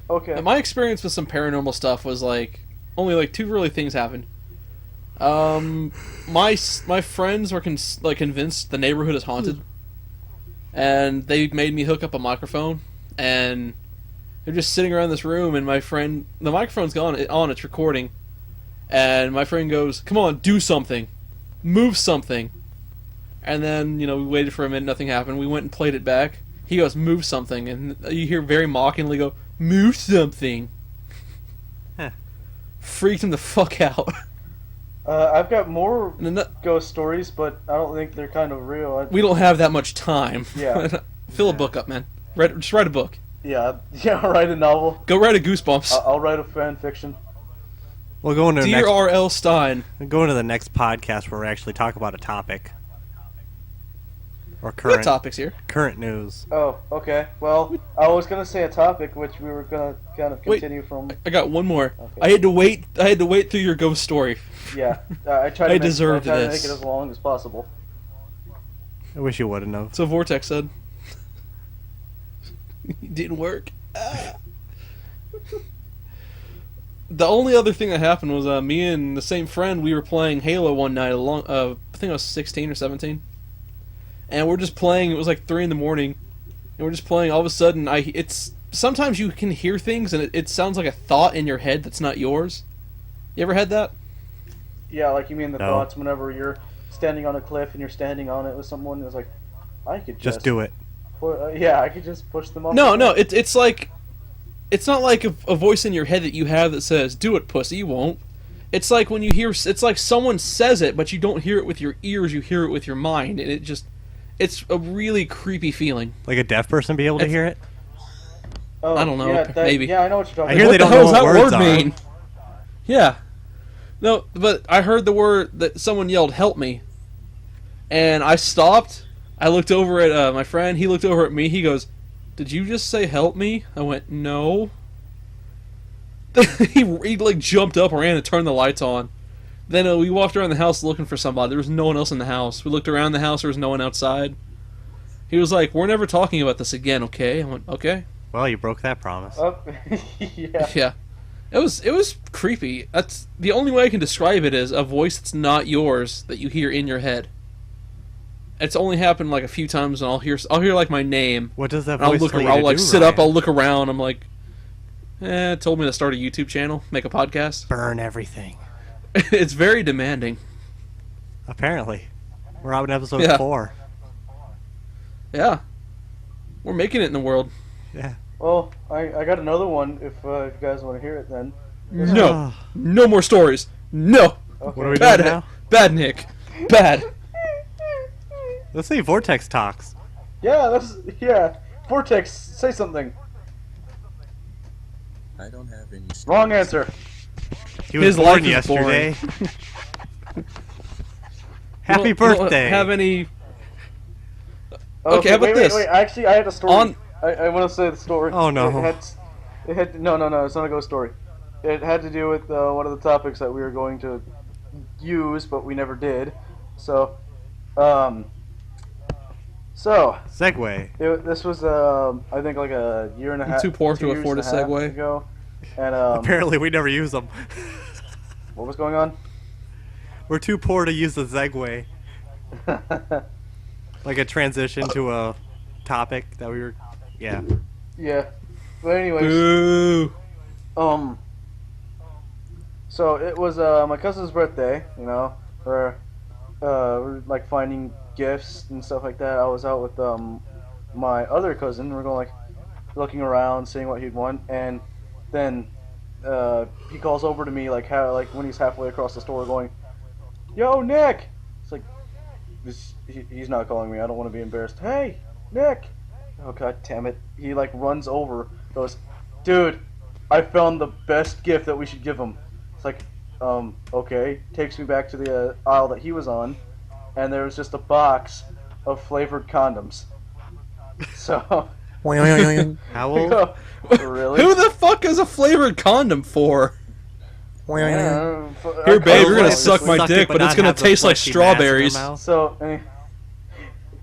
Okay. And my experience with some paranormal stuff was like only like two really things happened. My friends were convinced the neighborhood is haunted, and they made me hook up a microphone, and they're just sitting around this room, and the microphone's on, it's recording, and my friend goes, "Come on, do something, move something," and then we waited for a minute, nothing happened. We went and played it back. He goes, "Move something," and you hear very mockingly go, "Move something." Huh. Freaked him the fuck out. I've got more And then ghost stories, but I don't think they're kind of real. we don't have that much time. Yeah. Fill a book up, man. Just write a book. Yeah, I'll write a novel. Go write a Goosebumps. I'll write a fan fiction. We'll go into the Dear next. R.L. Stein. We'll go into the next podcast where we actually talk about a topic or We got current topics here. news. Oh, okay. Well, I was gonna say a topic which we were gonna kind of Wait. continue from. I got one more. Okay. I had to wait through your ghost story. Yeah, I tried to I make, deserved I tried to this. make it as long as possible. I wish you wouldn't have. So Vortex said. It didn't work. Ah. The only other thing that happened was me and the same friend, we were playing Halo one night I think I was 16 or 17. And we're just playing, it was like 3 in the morning. And we're just playing, all of a sudden, sometimes you can hear things and it sounds like a thought in your head that's not yours. You ever had that? Yeah, like you mean the No. thoughts whenever you're standing on a cliff and you're standing on it with someone. It's like, I could Just do it. Yeah, I could just push them off. No, the no, cliff. it's like, it's not like a voice in your head that you have that says, "Do it, pussy." You won't. It's like when you hear, it's like someone says it, but you don't hear it with your ears. You hear it with your mind, and it's a really creepy feeling. Like a deaf person be able to It's- hear it? Oh, I don't know, Yeah, maybe. Yeah, I know what you're talking I hear about. they don't the hell know does what that words word are. mean? Yeah. No, but I heard the word that someone yelled, "Help me," and I stopped. I looked over at my friend. He looked over at me. He goes, "Did you just say help me?" I went, "No." he like jumped up, ran, and turned the lights on. Then we walked around the house looking for somebody. There was no one else in the house. We looked around the house. There was no one outside. He was like, "We're never talking about this again, okay?" I went, "Okay." Well, you broke that promise. Oh, yeah. Yeah. It was creepy. That's the only way I can describe it is a voice that's not yours that you hear in your head. It's only happened like a few times, and I'll hear like my name. What does that And I'll voice look tell you around, to I'll like do, sit up, Ryan? I'll look around. I'm like, it told me to start a YouTube channel, make a podcast. Burn everything. It's very demanding. Apparently. We're on episode Yeah. 4. Yeah, we're making it in the world. Yeah. Well, I got another one if you guys want to hear it then. No, no more stories. No, Okay. What are we bad, doing now? bad Nick, bad. Let's see Vortex talks. Yeah. Vortex, say something. I don't have any. Wrong answer. He was His born life is yesterday. Happy You don't birthday. Have any? Okay, how about wait, this? Wait, actually, I had a story. On- I want to say the story. Oh, no. It had no, it's not a ghost story. It had to do with one of the topics that we were going to use, but we never did. So So, Segway. this was I think like a year and a half. too poor to 2 years afford and a half Segway. ago. And Apparently, we never use them. what was going on? We're too poor to use the Segway. Like a transition to a topic that we were. Yeah. Yeah. But anyways, Boo. so it was my cousin's birthday. You know, we're like finding gifts and stuff like that. I was out with my other cousin. We're going like looking around, seeing what he'd want, and then he calls over to me like when he's halfway across the store, going, "Yo, Nick!" It's like he's not calling me. I don't want to be embarrassed. Hey, Nick! Oh god damn it! He like runs over, goes, "Dude, I found the best gift that we should give him." It's like, okay. Takes me back to the aisle that he was on, and there was just a box of flavored condoms. So, How old? really? Who the fuck is a flavored condom for? Yeah, Here, babe, you're gonna obviously. suck my Suck it, dick, but but it's not gonna have the taste like fleshy mass in their strawberries. mouth. So,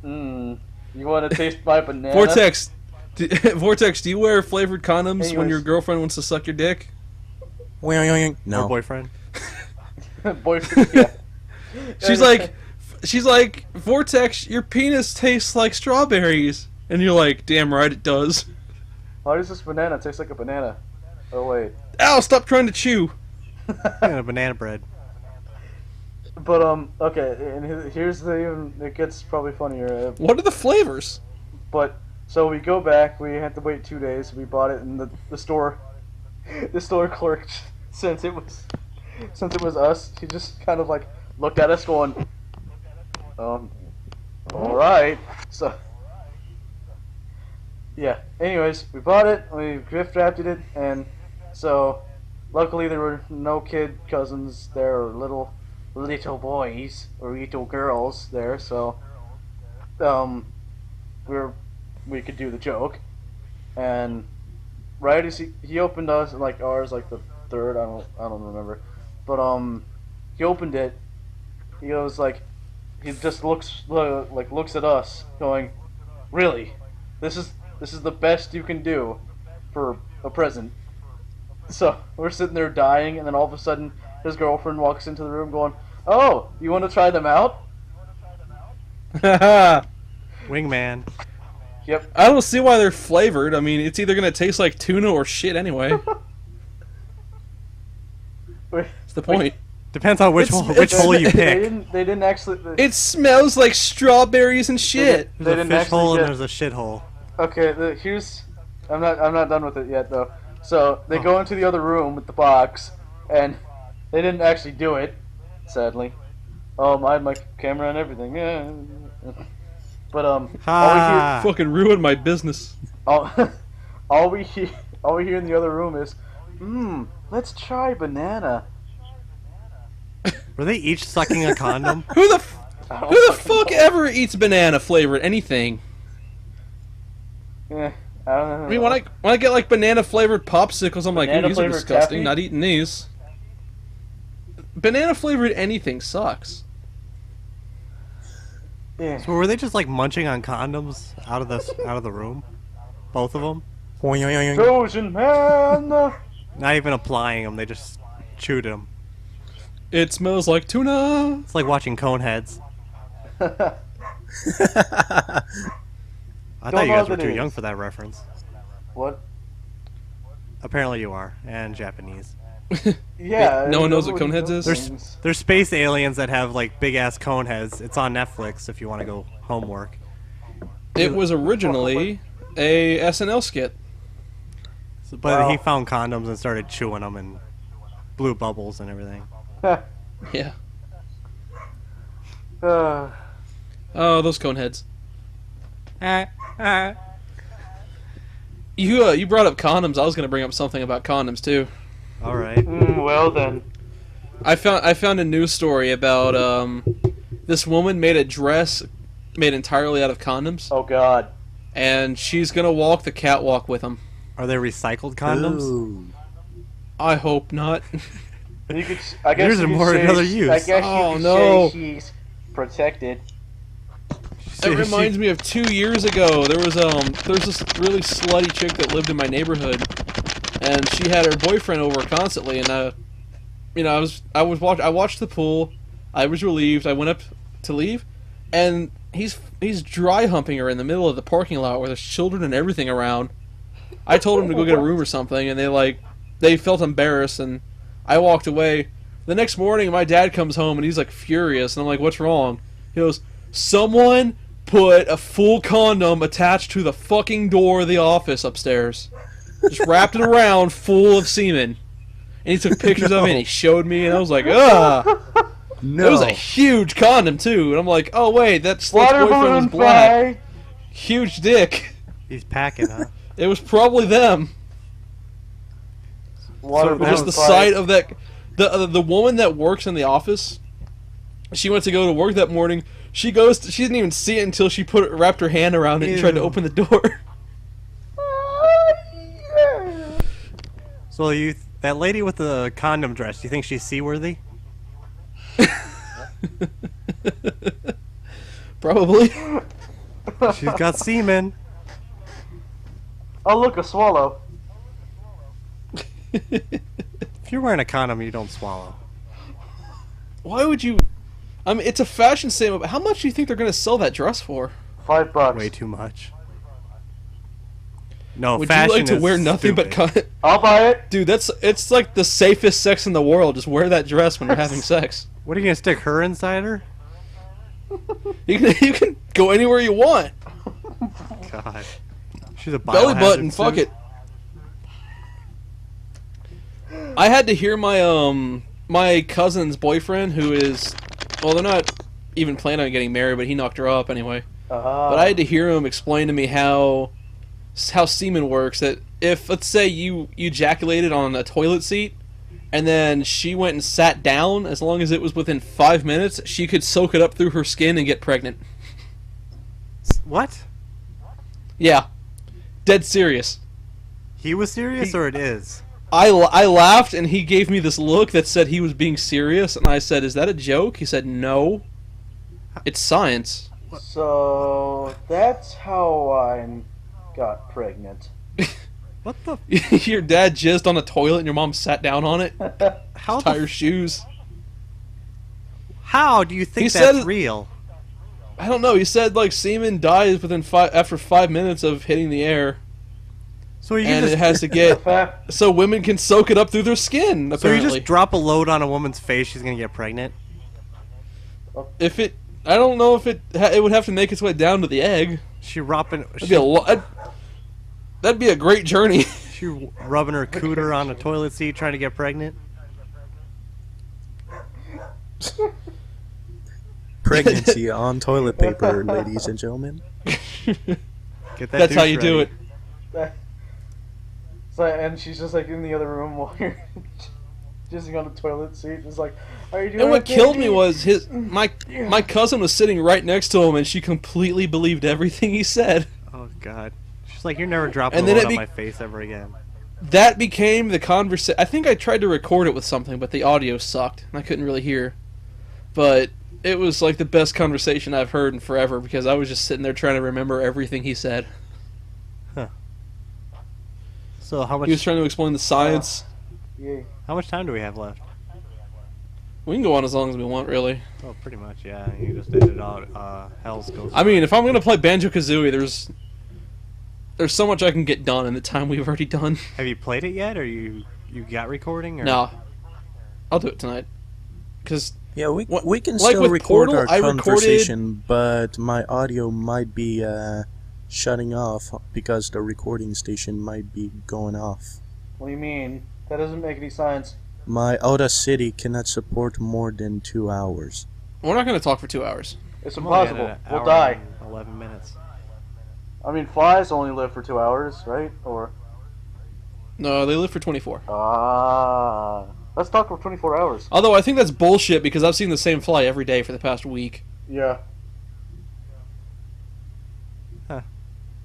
you want to taste my banana? Vortex, Vortex, do you wear flavored condoms when Anyways. your girlfriend wants to suck your dick? Or No. boyfriend. Boyfriend, yeah. She's like, Vortex, your penis tastes like strawberries, and you're like, damn right it does. Why does this banana taste like a banana? Oh wait. Ow! Stop trying to chew. And a banana bread. But okay, and here's it gets probably funnier. What are the flavors? But so we go back. We had to wait 2 days. We bought it in the store. The store clerk, since it was us, he just kind of like looked at us, going, all right. So yeah. Anyways, we bought it. We gift wrapped it, and so luckily there were no kid cousins there, or little boys or little girls there. So we could do the joke, and right as he opened us, like ours, like the third, I don't remember, but he opened it. He goes like, he just looks at us, going, "Really, this is the best you can do for a present." So we're sitting there dying, and then all of a sudden his girlfriend walks into the room, going, "Oh, you want to try them out?" Wingman. Yep. I don't see why they're flavored. I mean, it's either gonna taste like tuna or shit anyway. That's the point. Depends on which It's- hole you They pick. didn't actually. It smells like strawberries and shit. They There's a didn't fish actually hole get- and there's a shit hole. Okay, here's. I'm not done with it yet though. So they go into the other room with the box, and they didn't actually do it, sadly. I had my camera and everything. Yeah. But Ha! Fucking ruined my business. all we hear in the other room is, let's try banana. Were they each sucking a condom? Who the I who the fuck ever eats banana flavored anything? Yeah, I don't know. I mean, when I get like banana flavored popsicles, I'm like, ooh, these are Banana-flavored disgusting. taffy? Not eating these. Banana flavored anything sucks. Yeah. So were they just like munching on condoms out of the room? Both of them? Trojan man. Not even applying them, they just chewed them. It smells like tuna. It's like watching Coneheads. I thought you guys were too young for that reference. What? Apparently you are, and Japanese. Yeah. No one knows what nobody Coneheads knows is? things. There's space aliens that have like big ass cone heads. It's on Netflix if you want to go homework. It was originally a SNL skit. But Wow. he found condoms and started chewing them and blew bubbles and everything. Yeah. Uh, Oh, those Coneheads. You brought up condoms. I was gonna bring up something about condoms too. All right. well then. I found a news story about this woman made a dress made entirely out of condoms, Oh god. and she's gonna walk the catwalk with them. Are they recycled condoms? Ooh. I hope not. You could. I guess Yours you are could more say, another use. I guess Oh, you could no. say she's protected. She's That reminds me of 2 years ago. There's this really slutty chick that lived in my neighborhood, and she had her boyfriend over constantly. And I watched the pool. I was relieved. I went up to leave, and he's dry humping her in the middle of the parking lot where there's children and everything around. I told him to go get a room or something, and they felt embarrassed, and I walked away. The next morning, my dad comes home, and he's like furious, and I'm like, "What's wrong?" He goes, "Someone put a full condom attached to the fucking door of the office upstairs. Just wrapped it around full of semen." And he took pictures of it and he showed me, and I was like, ugh. No. It was a huge condom, too. And I'm like, oh, wait, that's Water boyfriend was balloon black. fly. Huge dick. He's packing, huh? It was probably them. Water So Just balloon the fly. sight of that. The woman that works in the office, she went to go to work that morning. She didn't even see it until she wrapped her hand around it and tried to Ew. open the door. So that lady with the condom dress, do you think she's seaworthy? Probably. She's got semen. Oh, look, a swallow. If you're wearing a condom, you don't swallow. Why would you? I mean, it's a fashion statement, but how much do you think they're going to sell that dress for? $5. Way too much. No, Would you fashion like to is wear nothing stupid. but I'll buy it. Dude, it's like the safest sex in the world. Just wear that dress when you're having sex. What are you gonna stick her inside her? You can go anywhere you want. God, she's a Belly biohazard button, suit. fuck it. I had to hear my cousin's boyfriend, who is, well, they're not even planning on getting married, but he knocked her up anyway. But I had to hear him explain to me how semen works. That if, let's say, you ejaculated on a toilet seat, and then she went and sat down, as long as it was within 5 minutes, she could soak it up through her skin and get pregnant. What? Yeah. Dead serious. He was serious, or it is? I laughed, and he gave me this look that said he was being serious, and I said, "Is that a joke?" He said, "No. It's science." So that's how I got pregnant. What the? Your dad jizzed on a toilet and your mom sat down on it. How Tie the? her shoes. How do you think He that's said- real? I don't know. He said like semen dies after 5 minutes of hitting the air, So you and just it has to get Fact. so women can soak it up through their skin. so you Apparently, just drop a load on a woman's face, she's gonna get pregnant. if it, I don't know if it would have to make its way down to the egg. She rubbing That'd be a that'd be a great journey. she rubbing her cooter on a toilet seat trying to get pregnant. Pregnancy on toilet paper, ladies and gentlemen. Get that That's how douche you do ready. it. So, and she's just like in the other room while you're jizzing on the toilet seat. Just like, are you doing And what okay, killed me baby? was my cousin was sitting right next to him, and she completely believed everything he said. Oh God. She's like, you're never dropping And a then load it on be- my face ever again. That became the conversation. I think I tried to record it with something, but the audio sucked, and I couldn't really hear. But it was like the best conversation I've heard in forever, because I was just sitting there trying to remember everything he said. So how He was much trying to explain the science. Yeah. how much time do we have left? We can go on as long as we want, really. Oh, pretty much, yeah. You just did it out. Hell's goes. I mean, if I'm gonna play Banjo-Kazooie, there's so much I can get done in the time we've already done. Have you played it yet, or you got recording? Or? No, I'll do it tonight. Cause Yeah, we What- can like still with record Portal, our I recorded- conversation, but my audio might be shutting off because the recording station might be going off. What do you mean? That doesn't make any sense. My Audacity cannot support more than 2 hours. we're not gonna talk for 2 hours. It's I'm only at impossible. an We'll hour die. and 11 minutes. I mean, flies only live for 2 hours, right? Or No, they live for 24. let's talk for 24 hours. Although I think that's bullshit, because I've seen the same fly every day for the past week. Yeah.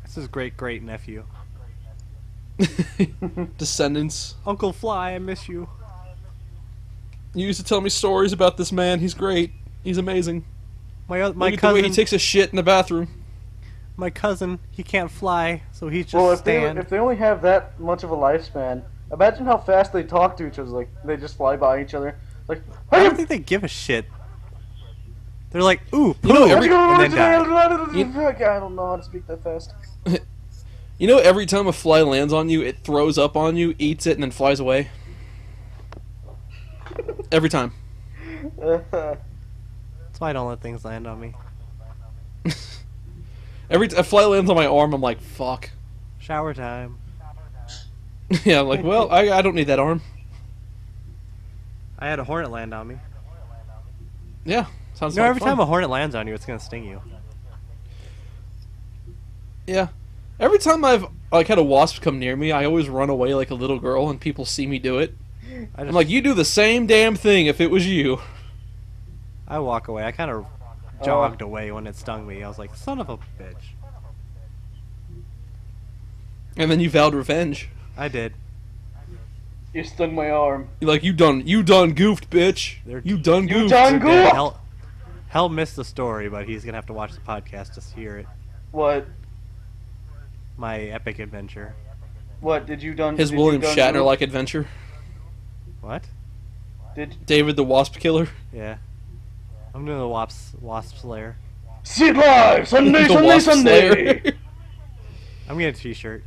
This is great nephew. Descendants. Uncle Fly, I miss you. You used to tell me stories about this man. He's great. He's amazing. My Look at the way he cousin, takes a shit in the bathroom. he can't fly, so he's just Well, stand. if they only have that much of a lifespan, imagine how fast they talk to each other. Like they just fly by each other. Like, I don't think they give a shit. They're like, ooh, poo, You know, every- and then die. I don't know how to speak that fast. You know, every time a fly lands on you, it throws up on you, eats it, and then flies away. Every time. That's why I don't let things land on me. A fly lands on my arm, I'm like, fuck. Shower time. Yeah, I'm like, well, I don't need that arm. I had a hornet land on me. Yeah, sounds You know, like every fun. time a hornet lands on you, it's gonna sting you. Yeah. Every time I've like had a wasp come near me, I always run away like a little girl, and people see me do it. I'm like, you do the same damn thing if it was you. I walk away. I kind of jogged away when it stung me. I was like, son of a bitch. And then you vowed revenge. I did. You stung my arm. You're like, you done goofed, bitch. They're- You done You goofed. done They're dead. goofed. Hell missed the story, but he's gonna have to watch the podcast to hear it. What? My epic adventure. What did you done? His did you William done Shatner goof? like adventure. What? Did David the Wasp Killer. Yeah. I'm doing the wasp slayer. see it live Sunday, The Sunday, Wasp Sunday. Slayer. I'm getting a t-shirt.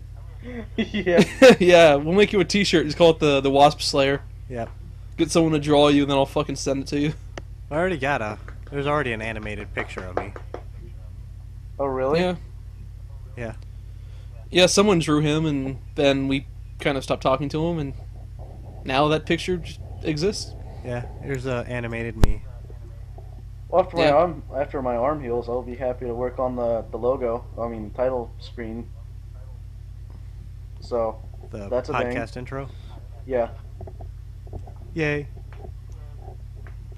Yeah. Yeah, we'll make you a t-shirt. Just call it the Wasp Slayer. Yep. Get someone to draw you, and then I'll fucking send it to you. I already got there's already an animated picture of me. Oh really? Yeah. Yeah. Yeah, someone drew him, and then we kind of stopped talking to him, and now that picture just exists. Yeah. Here's animated me. Well, after Yeah. my arm heals, I'll be happy to work on the logo. I mean, title screen. So The That's a thing. podcast intro. yeah. Yay.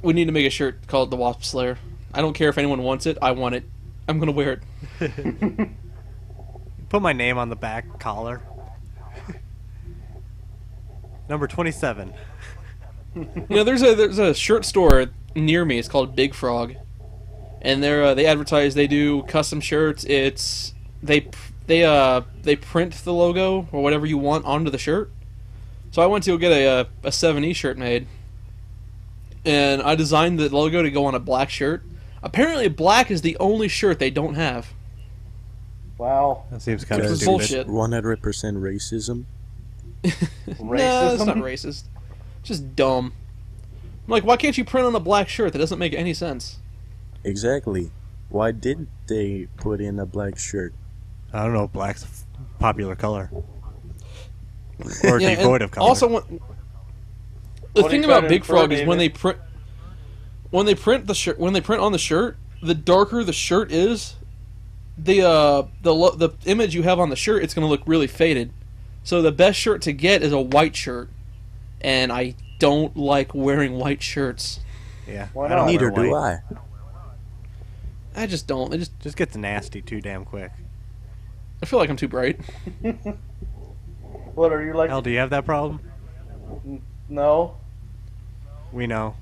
We need to make a shirt called the Wasp Slayer. I don't care if anyone wants it. I want it. I'm gonna wear it. Put my name on the back collar. Number 27. You know, there's a shirt store near me. It's called Big Frog, and they advertise. They do custom shirts. They print the logo or whatever you want onto the shirt. So I went to go get a 7E shirt made, and I designed the logo to go on a black shirt. Apparently, black is the only shirt they don't have. Wow. That seems kind Which of is stupid. bullshit. 100% racism. Nah, it's not racist. Just dumb. I'm like, why can't you print on a black shirt? That doesn't make any sense. Exactly. Why didn't they put in a black shirt? I don't know. Black's a popular color. Or Yeah, devoid and of color. Also, the What are thing you about trying to Big infer, Frog is when David? they print the shirt, when they print on the shirt, the darker the shirt is, the image you have on the shirt, it's going to look really faded. So the best shirt to get is a white shirt, and I don't like wearing white shirts. yeah. Why I don't not? Neither wear do white. I. I just don't. Just gets nasty too damn quick. I feel like I'm too bright. What are you like? Hell, do you have that problem? No, We know.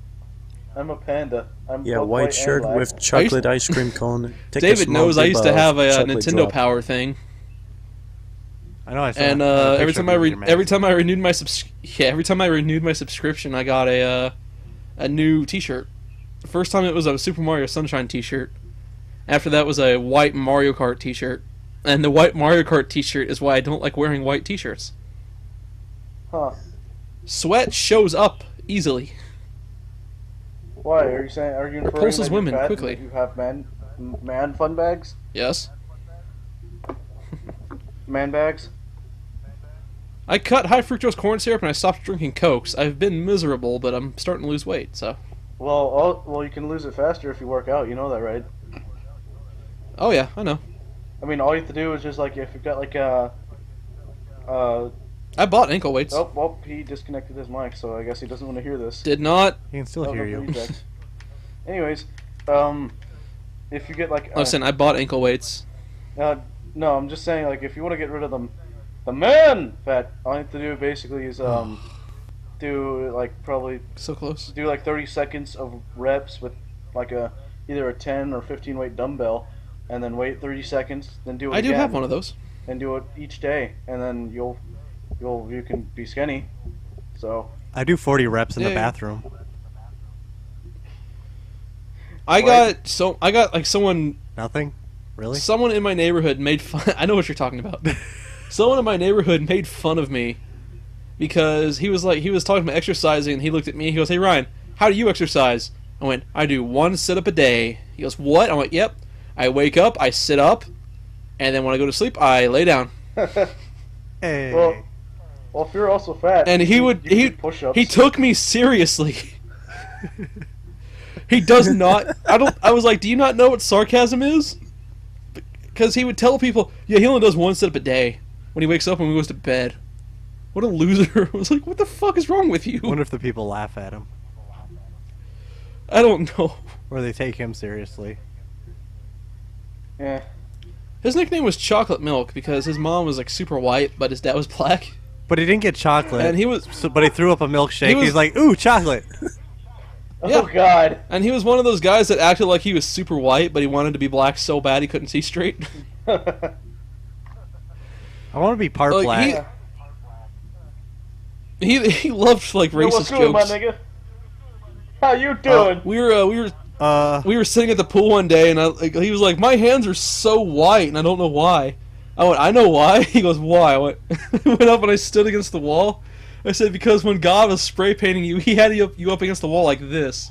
I'm a panda. I'm Yeah, both white and shirt black. with chocolate ice cream cone. Take a David small knows I dip used to of have a chocolate Nintendo drop. Power thing. I know. I saw. And I have a every picture time of I you in your every time magazine. I renewed my subscription, I got a new T-shirt. The first time it was a Super Mario Sunshine T-shirt. After that was a white Mario Kart T-shirt, and the white Mario Kart T-shirt is why I don't like wearing white T-shirts. Huh? Sweat shows up easily. Why are you saying? Are you inferring Repulses that you're women fat and quickly. that you have man fun bags? Yes, Man bags? I cut high fructose corn syrup and I stopped drinking Cokes. I've been miserable, but I'm starting to lose weight. So, Well, you can lose it faster if you work out. You know that, right? oh yeah, I know. I mean, all you have to do is just like if you've got like a. I bought ankle weights. Oh, well, he disconnected his mic, so I guess he doesn't want to hear this. Did not. He can still Oh, hear no, you. reject. Anyways, if you get like. Listen, I bought ankle weights. No, I'm just saying, like, if you want to get rid of the man fat, all you have to do basically is do like probably So close. do like 30 seconds of reps with like a either a 10 or 15 weight dumbbell, and then wait 30 seconds, then do it I do again, have one of those. and do it each day, and then you can be skinny. So I do 40 reps in the Yeah. bathroom. I got like someone Nothing? Really? someone in my neighborhood made fun. I know what you're talking about. Someone in my neighborhood made fun of me because he was talking about exercising, and he looked at me. He goes, "Hey Ryan, how do you exercise?" I went, "I do 1 sit-up a day." He goes, "What?" I went, "Yep. I wake up, I sit up, and then when I go to sleep, I lay down." Hey. well, if you're also fat, And he would you can he do push-ups. he took me seriously. He does not. I was like, "Do you not know what sarcasm is?" Because he would tell people, "Yeah, he only does 1 sit-up a day when he wakes up and when he goes to bed." What a loser! I was like, "What the fuck is wrong with you?" I wonder if the people laugh at him. I don't know. Or they take him seriously. Yeah. His nickname was Chocolate Milk because his mom was like super white, but his dad was black, But he didn't get chocolate. and he was But he threw up a milkshake. He was- He's like, ooh, chocolate. Yeah. Oh God. and he was one of those guys that acted like he was super white, but he wanted to be black so bad he couldn't see straight. I want to be part Like, black. He loved like Yo, what's racist good, my jokes. nigga? How you doing? We were sitting at the pool one day, and he was like, "My hands are so white, and I don't know why." I went, "I know why." He goes, "Why?" I went, went up and I stood against the wall. I said, "Because when God was spray painting you, he had you up against the wall like this."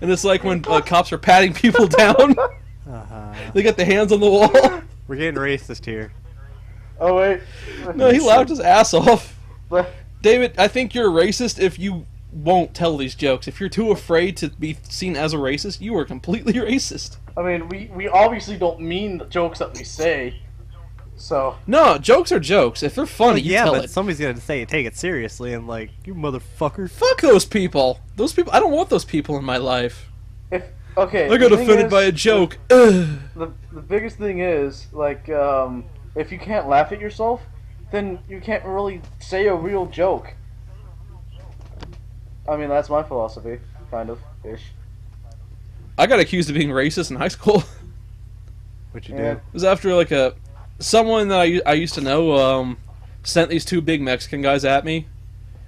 And it's like when cops are patting people down. They got the hands on the wall. We're getting racist here. Oh wait. No, he laughed his ass off. But David, I think you're a racist if you won't tell these jokes. If you're too afraid to be seen as a racist, you are completely racist. I mean, we obviously don't mean the jokes that we say. So No, jokes are jokes. If they're funny, you yeah, tell but it. somebody's gonna say take it seriously and like, you motherfucker. Fuck those people. Those people. I don't want those people in my life. if okay, I got the thing offended is, by a joke. Ugh. The biggest thing is like if you can't laugh at yourself, then you can't really say a real joke. I mean, that's my philosophy, kind of ish. I got accused of being racist in high school. What you Yeah. do? It was after like someone that I used to know sent these 2 big Mexican guys at me,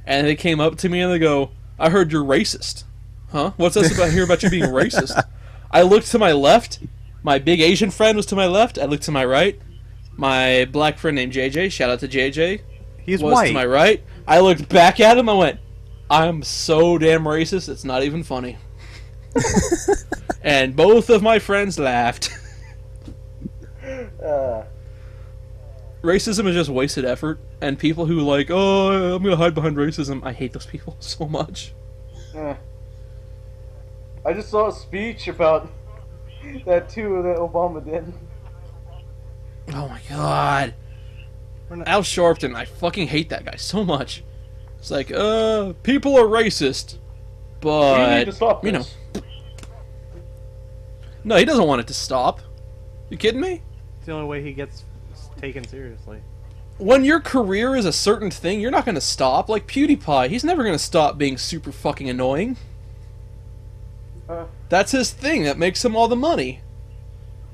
and they came up to me and they go, "I heard you're racist." Huh? What's this about here about you being racist? I looked to my left. My big Asian friend was to my left. I looked to my right. My black friend named JJ, shout out to JJ, He's was white. to my right. I looked back at him. I went, "I'm so damn racist. It's not even funny." And both of my friends laughed. Racism is just wasted effort, and people who like, "Oh, I'm gonna hide behind racism," I hate those people so much. I just saw a speech about that too that Obama did. Oh my god. Al Sharpton, I fucking hate that guy so much. It's like, people are racist, but We need to stop you know, this. no, he doesn't want it to stop. You kidding me? It's the only way he gets taken seriously. When your career is a certain thing, you're not gonna stop. Like PewDiePie, he's never gonna stop being super fucking annoying. That's his thing. That makes him all the money.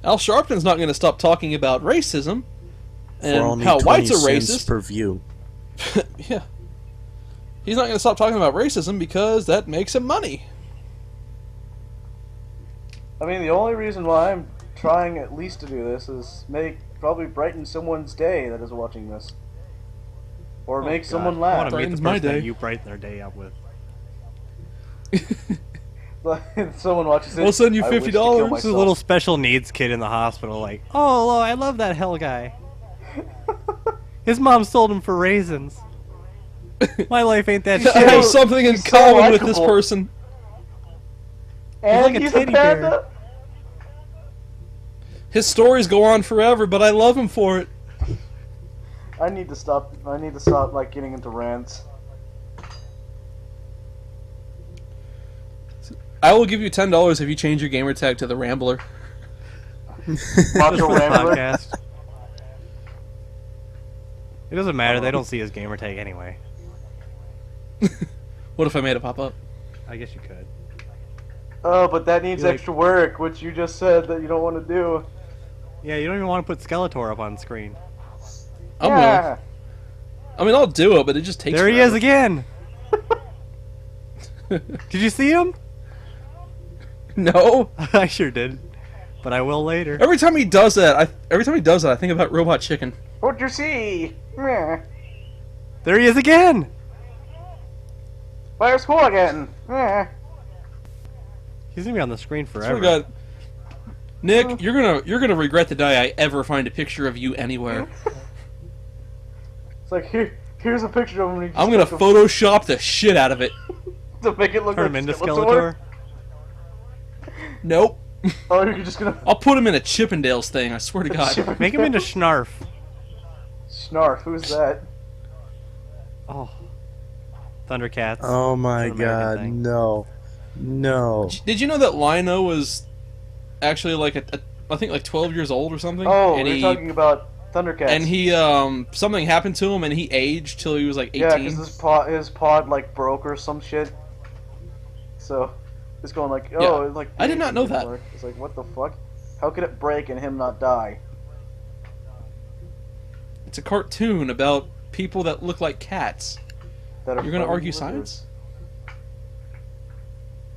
Al Sharpton's not gonna stop talking about racism For and only how 20 whites are cents racist. per view. Yeah. He's not going to stop talking about racism because that makes him money. I mean, the only reason why I'm trying at least to do this is probably brighten someone's day that is watching this, or make someone I laugh. want to meet the Brightens my person that day. you brighten their day up with. Someone watches it. We'll send you I wish to $50. kill This is This is a myself. little special needs kid in the hospital, like, oh, I love that hell guy. His mom sold him for raisins. My life ain't that I have shit. something in he's so common with this likable. person. And like a he's teddy a panda. bear. His stories go on forever, but I love him for it. I need to stop like getting into rants. I will give you $10 if you change your gamer tag to the Rambler. Macho Rambler. Podcast. It doesn't matter. They don't see his gamer tag anyway. What if I made it pop up? I guess you could. Oh, but that needs You like- extra work, which you just said that you don't want to do. Yeah, you don't even want to put Skeletor up on screen. I'm yeah. willing. I mean, I'll do it, but it just takes. There he is forever. again. Did you see him? No. I sure did, but I will later. Every time he does that, I think about Robot Chicken. What'd you see? Meh. There he is again. Fire school again. Meh. He's gonna be on the screen Swear forever. to God. Nick, you're gonna regret the day I ever find a picture of you anywhere. It's like here's a picture of him. And he I'm gonna just Photoshop the shit out of it. to make it look Turn like him into Skeletor. Skeletor. Nope. Oh, you're just gonna I'll put him in a Chippendales thing. I swear to God. Make him into Snarf. Snarf. Who's that? Oh. Thundercats. Oh my It's an American god, thing. no. No. Did you know that Lino was actually like I think like 12 years old or something? Oh, and you're he, talking about Thundercats. And he something happened to him and he aged till he was like 18. Yeah, because his pod like broke or some shit. So it's going like, oh, Yeah. like I did not know that. It's like, what the fuck? How could it break and him not die? It's a cartoon about people that look like cats. That are You're gonna fighting argue lizards. science?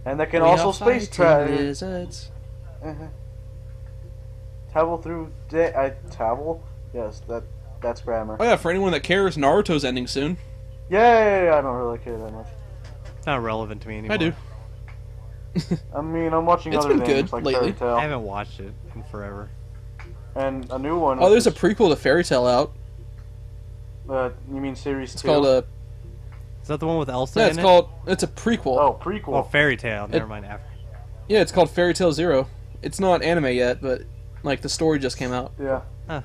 And that can We also are space fighting travel. lizards. Travel through travel? Yes, that's grammar. Oh yeah, for anyone that cares, Naruto's ending soon. Yeah, I don't really care that much. It's not relevant to me anymore. I do. I mean, I'm watching It's other been things good like lately. Fairy Tail. I haven't watched it in forever. And a new one. Oh, there's a which prequel to Fairy Tail out. is, you mean series It's 2? called a. Is that the one with Elsa Yeah, in it's it? called. It's a prequel. Oh, prequel. Oh, Fairy Tale. Never mind. After. Yeah, it's called Fairy Tail Zero. It's not anime yet, but like the story just came out. Yeah. Huh.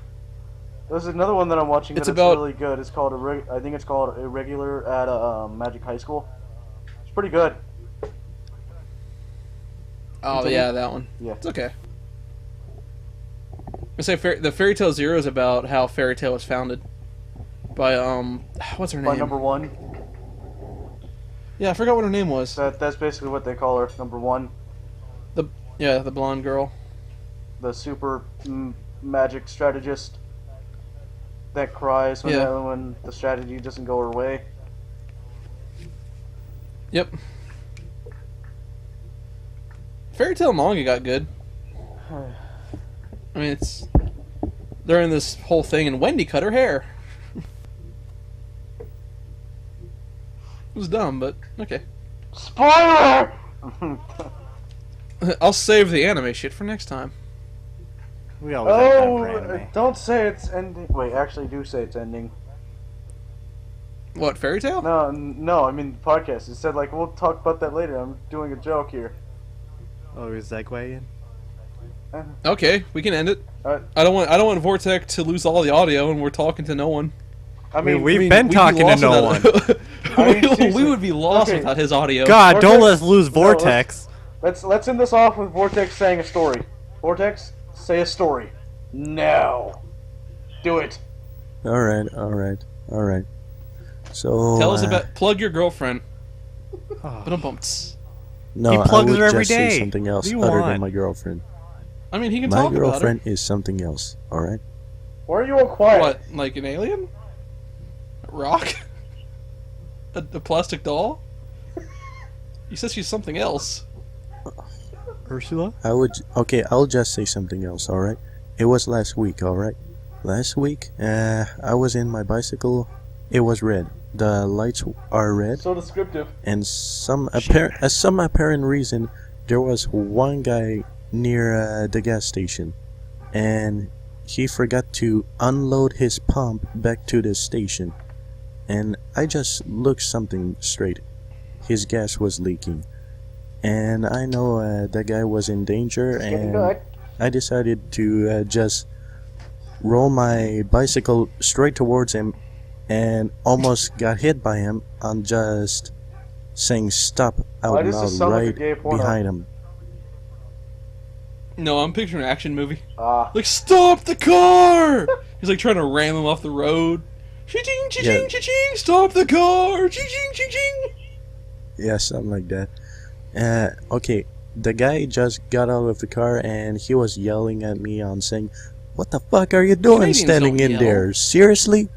There's another one that I'm watching It's that's about- really good. It's called I think it's called Irregular at Magic High School. It's pretty good. Oh Continue. yeah, that one. Yeah. It's okay. I say the Fairy Tail Zero is about how Fairy Tail was founded by what's her By name? number one. Yeah, I forgot what her name was. That's basically what they call her. Number one, Yeah, the blonde girl. the super magic strategist that cries when, Yeah. when the strategy doesn't go her way. Yep. Fairy Tail manga got good. I mean, it's they're in this whole thing, and Wendy cut her hair. It was dumb, but okay. Spoiler! I'll save the anime shit for next time. We always have time for Oh, anime. don't say it's ending. Wait, actually, do say it's ending. What, Fairy Tail? No, I mean the podcast. It said like we'll talk about that later. I'm doing a joke here. Oh, is segue in? Okay, we can end it. Uh, I don't want Vortex to lose all the audio, and we're talking to no one. I mean, We've I mean, been we'd be talking to lost no without- one. I mean, we seriously. would be lost Okay. without his audio. God, don't Vortex? let's lose No, Vortex. let's end this off with Vortex saying a story. Vortex, say a story. Now. Do it. Alright. So. Tell us about plug your girlfriend. Oh. Ba-dum-bumts. No, He I plugs would her every just say day. something else What do you other want? than my girlfriend. I mean, he can My talk about girlfriend is something else, alright? Why are you all her. quiet? What, like an alien? A rock? A plastic doll? He says she's something else. Ursula? I'll just say something else, alright? It was last week, alright? Last week, I was in my bicycle. It was red. The lights are red, So descriptive. and some apparent reason, there was one guy near the gas station, and he forgot to unload his pump back to the station, and I just looked something straight. His gas was leaking, and I know that guy was in danger, It's getting and good. I decided to just roll my bicycle straight towards him, and almost got hit by him on just saying stop Why out does loud this sound like a right gay porno? behind him. No, I'm picturing an action movie. Ah. Like, stop the car! He's like trying to ram him off the road. Ching, ching, Yeah. ching, stop the car! Ching, ching, ching. Yeah, something like that. Okay, the guy just got out of the car and he was yelling at me on saying, "What the fuck are you doing Canadians standing don't in yell. there? Seriously?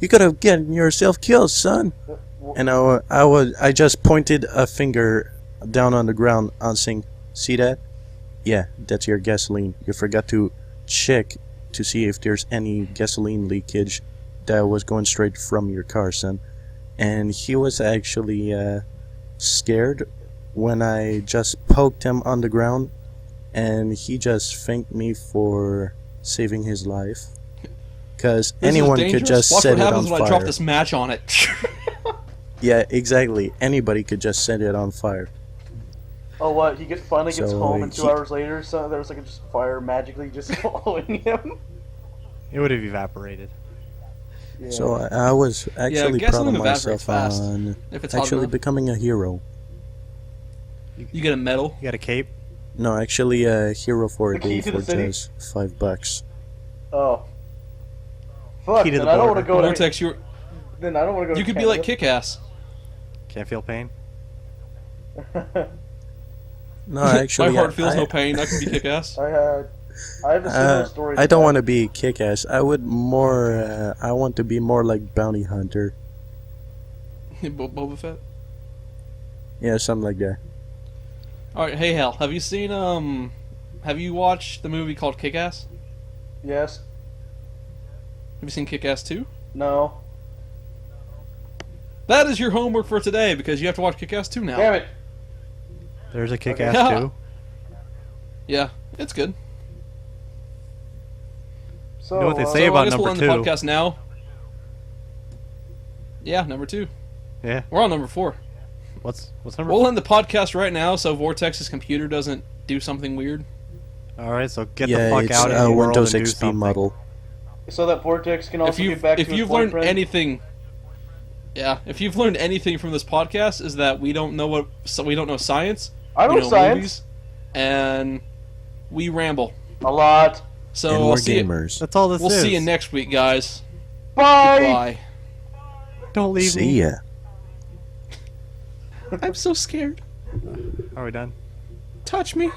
You could have gotten yourself killed, son." And I just pointed a finger down on the ground and saying, "See that? Yeah, that's your gasoline. You forgot to check to see if there's any gasoline leakage that was going straight from your car, son." And he was actually scared when I just poked him on the ground, and he just thanked me for saving his life. Because This is anyone could dangerous. just Watch set what it happens on when I drop fire. this match on it. Yeah, exactly. Anybody could just set it on fire. Oh, what? He finally gets So, home, and 2 he- hours later, so there was like a just fire magically just following him. It would have evaporated. Yeah. So I was actually proud gasoline of evaporates myself fast on if it's hot actually enough. becoming a hero. You get a medal. You got a cape? No, actually a hero for a The key day to the for city? just $5. Oh. Fuck, Key to then the I don't want to border. go Vortex, to... Then I don't want to go you to could be like Canada. Kick-Ass. Can't feel pain? No, actually, My heart feels I, no pain. I can be Kick-Ass. I have a similar story. I don't want to be kick-ass. I would more. I want to be more like bounty hunter. Boba Fett. Yeah, something like that. All right, hey Hal, have you seen have you watched the movie called Kick-Ass? Yes. Have you seen Kick-Ass 2? No. That is your homework for today because you have to watch Kick-Ass 2 now. Damn it. There's a kick-ass Yeah. too. Yeah, it's good. So, You know what they say So I about guess we'll end number the 2? podcast now. Yeah, number 2. Yeah. We're on number 4. What's number? We'll end the podcast right now so Vortex's computer doesn't do something weird. All right, so get yeah, the fuck it's out a in the world Windows and do XP something. model. so that Vortex can also get back If to his you've learned boyfriend. anything, yeah, if you've learned anything from this podcast is that we don't know science. I we know science. movies, and we ramble. A lot. So And I'll we're see you, gamers. That's all this we'll is. see you next week, guys. Bye. Goodbye. Don't leave See me. ya. I'm so scared. Are we done? Touch me.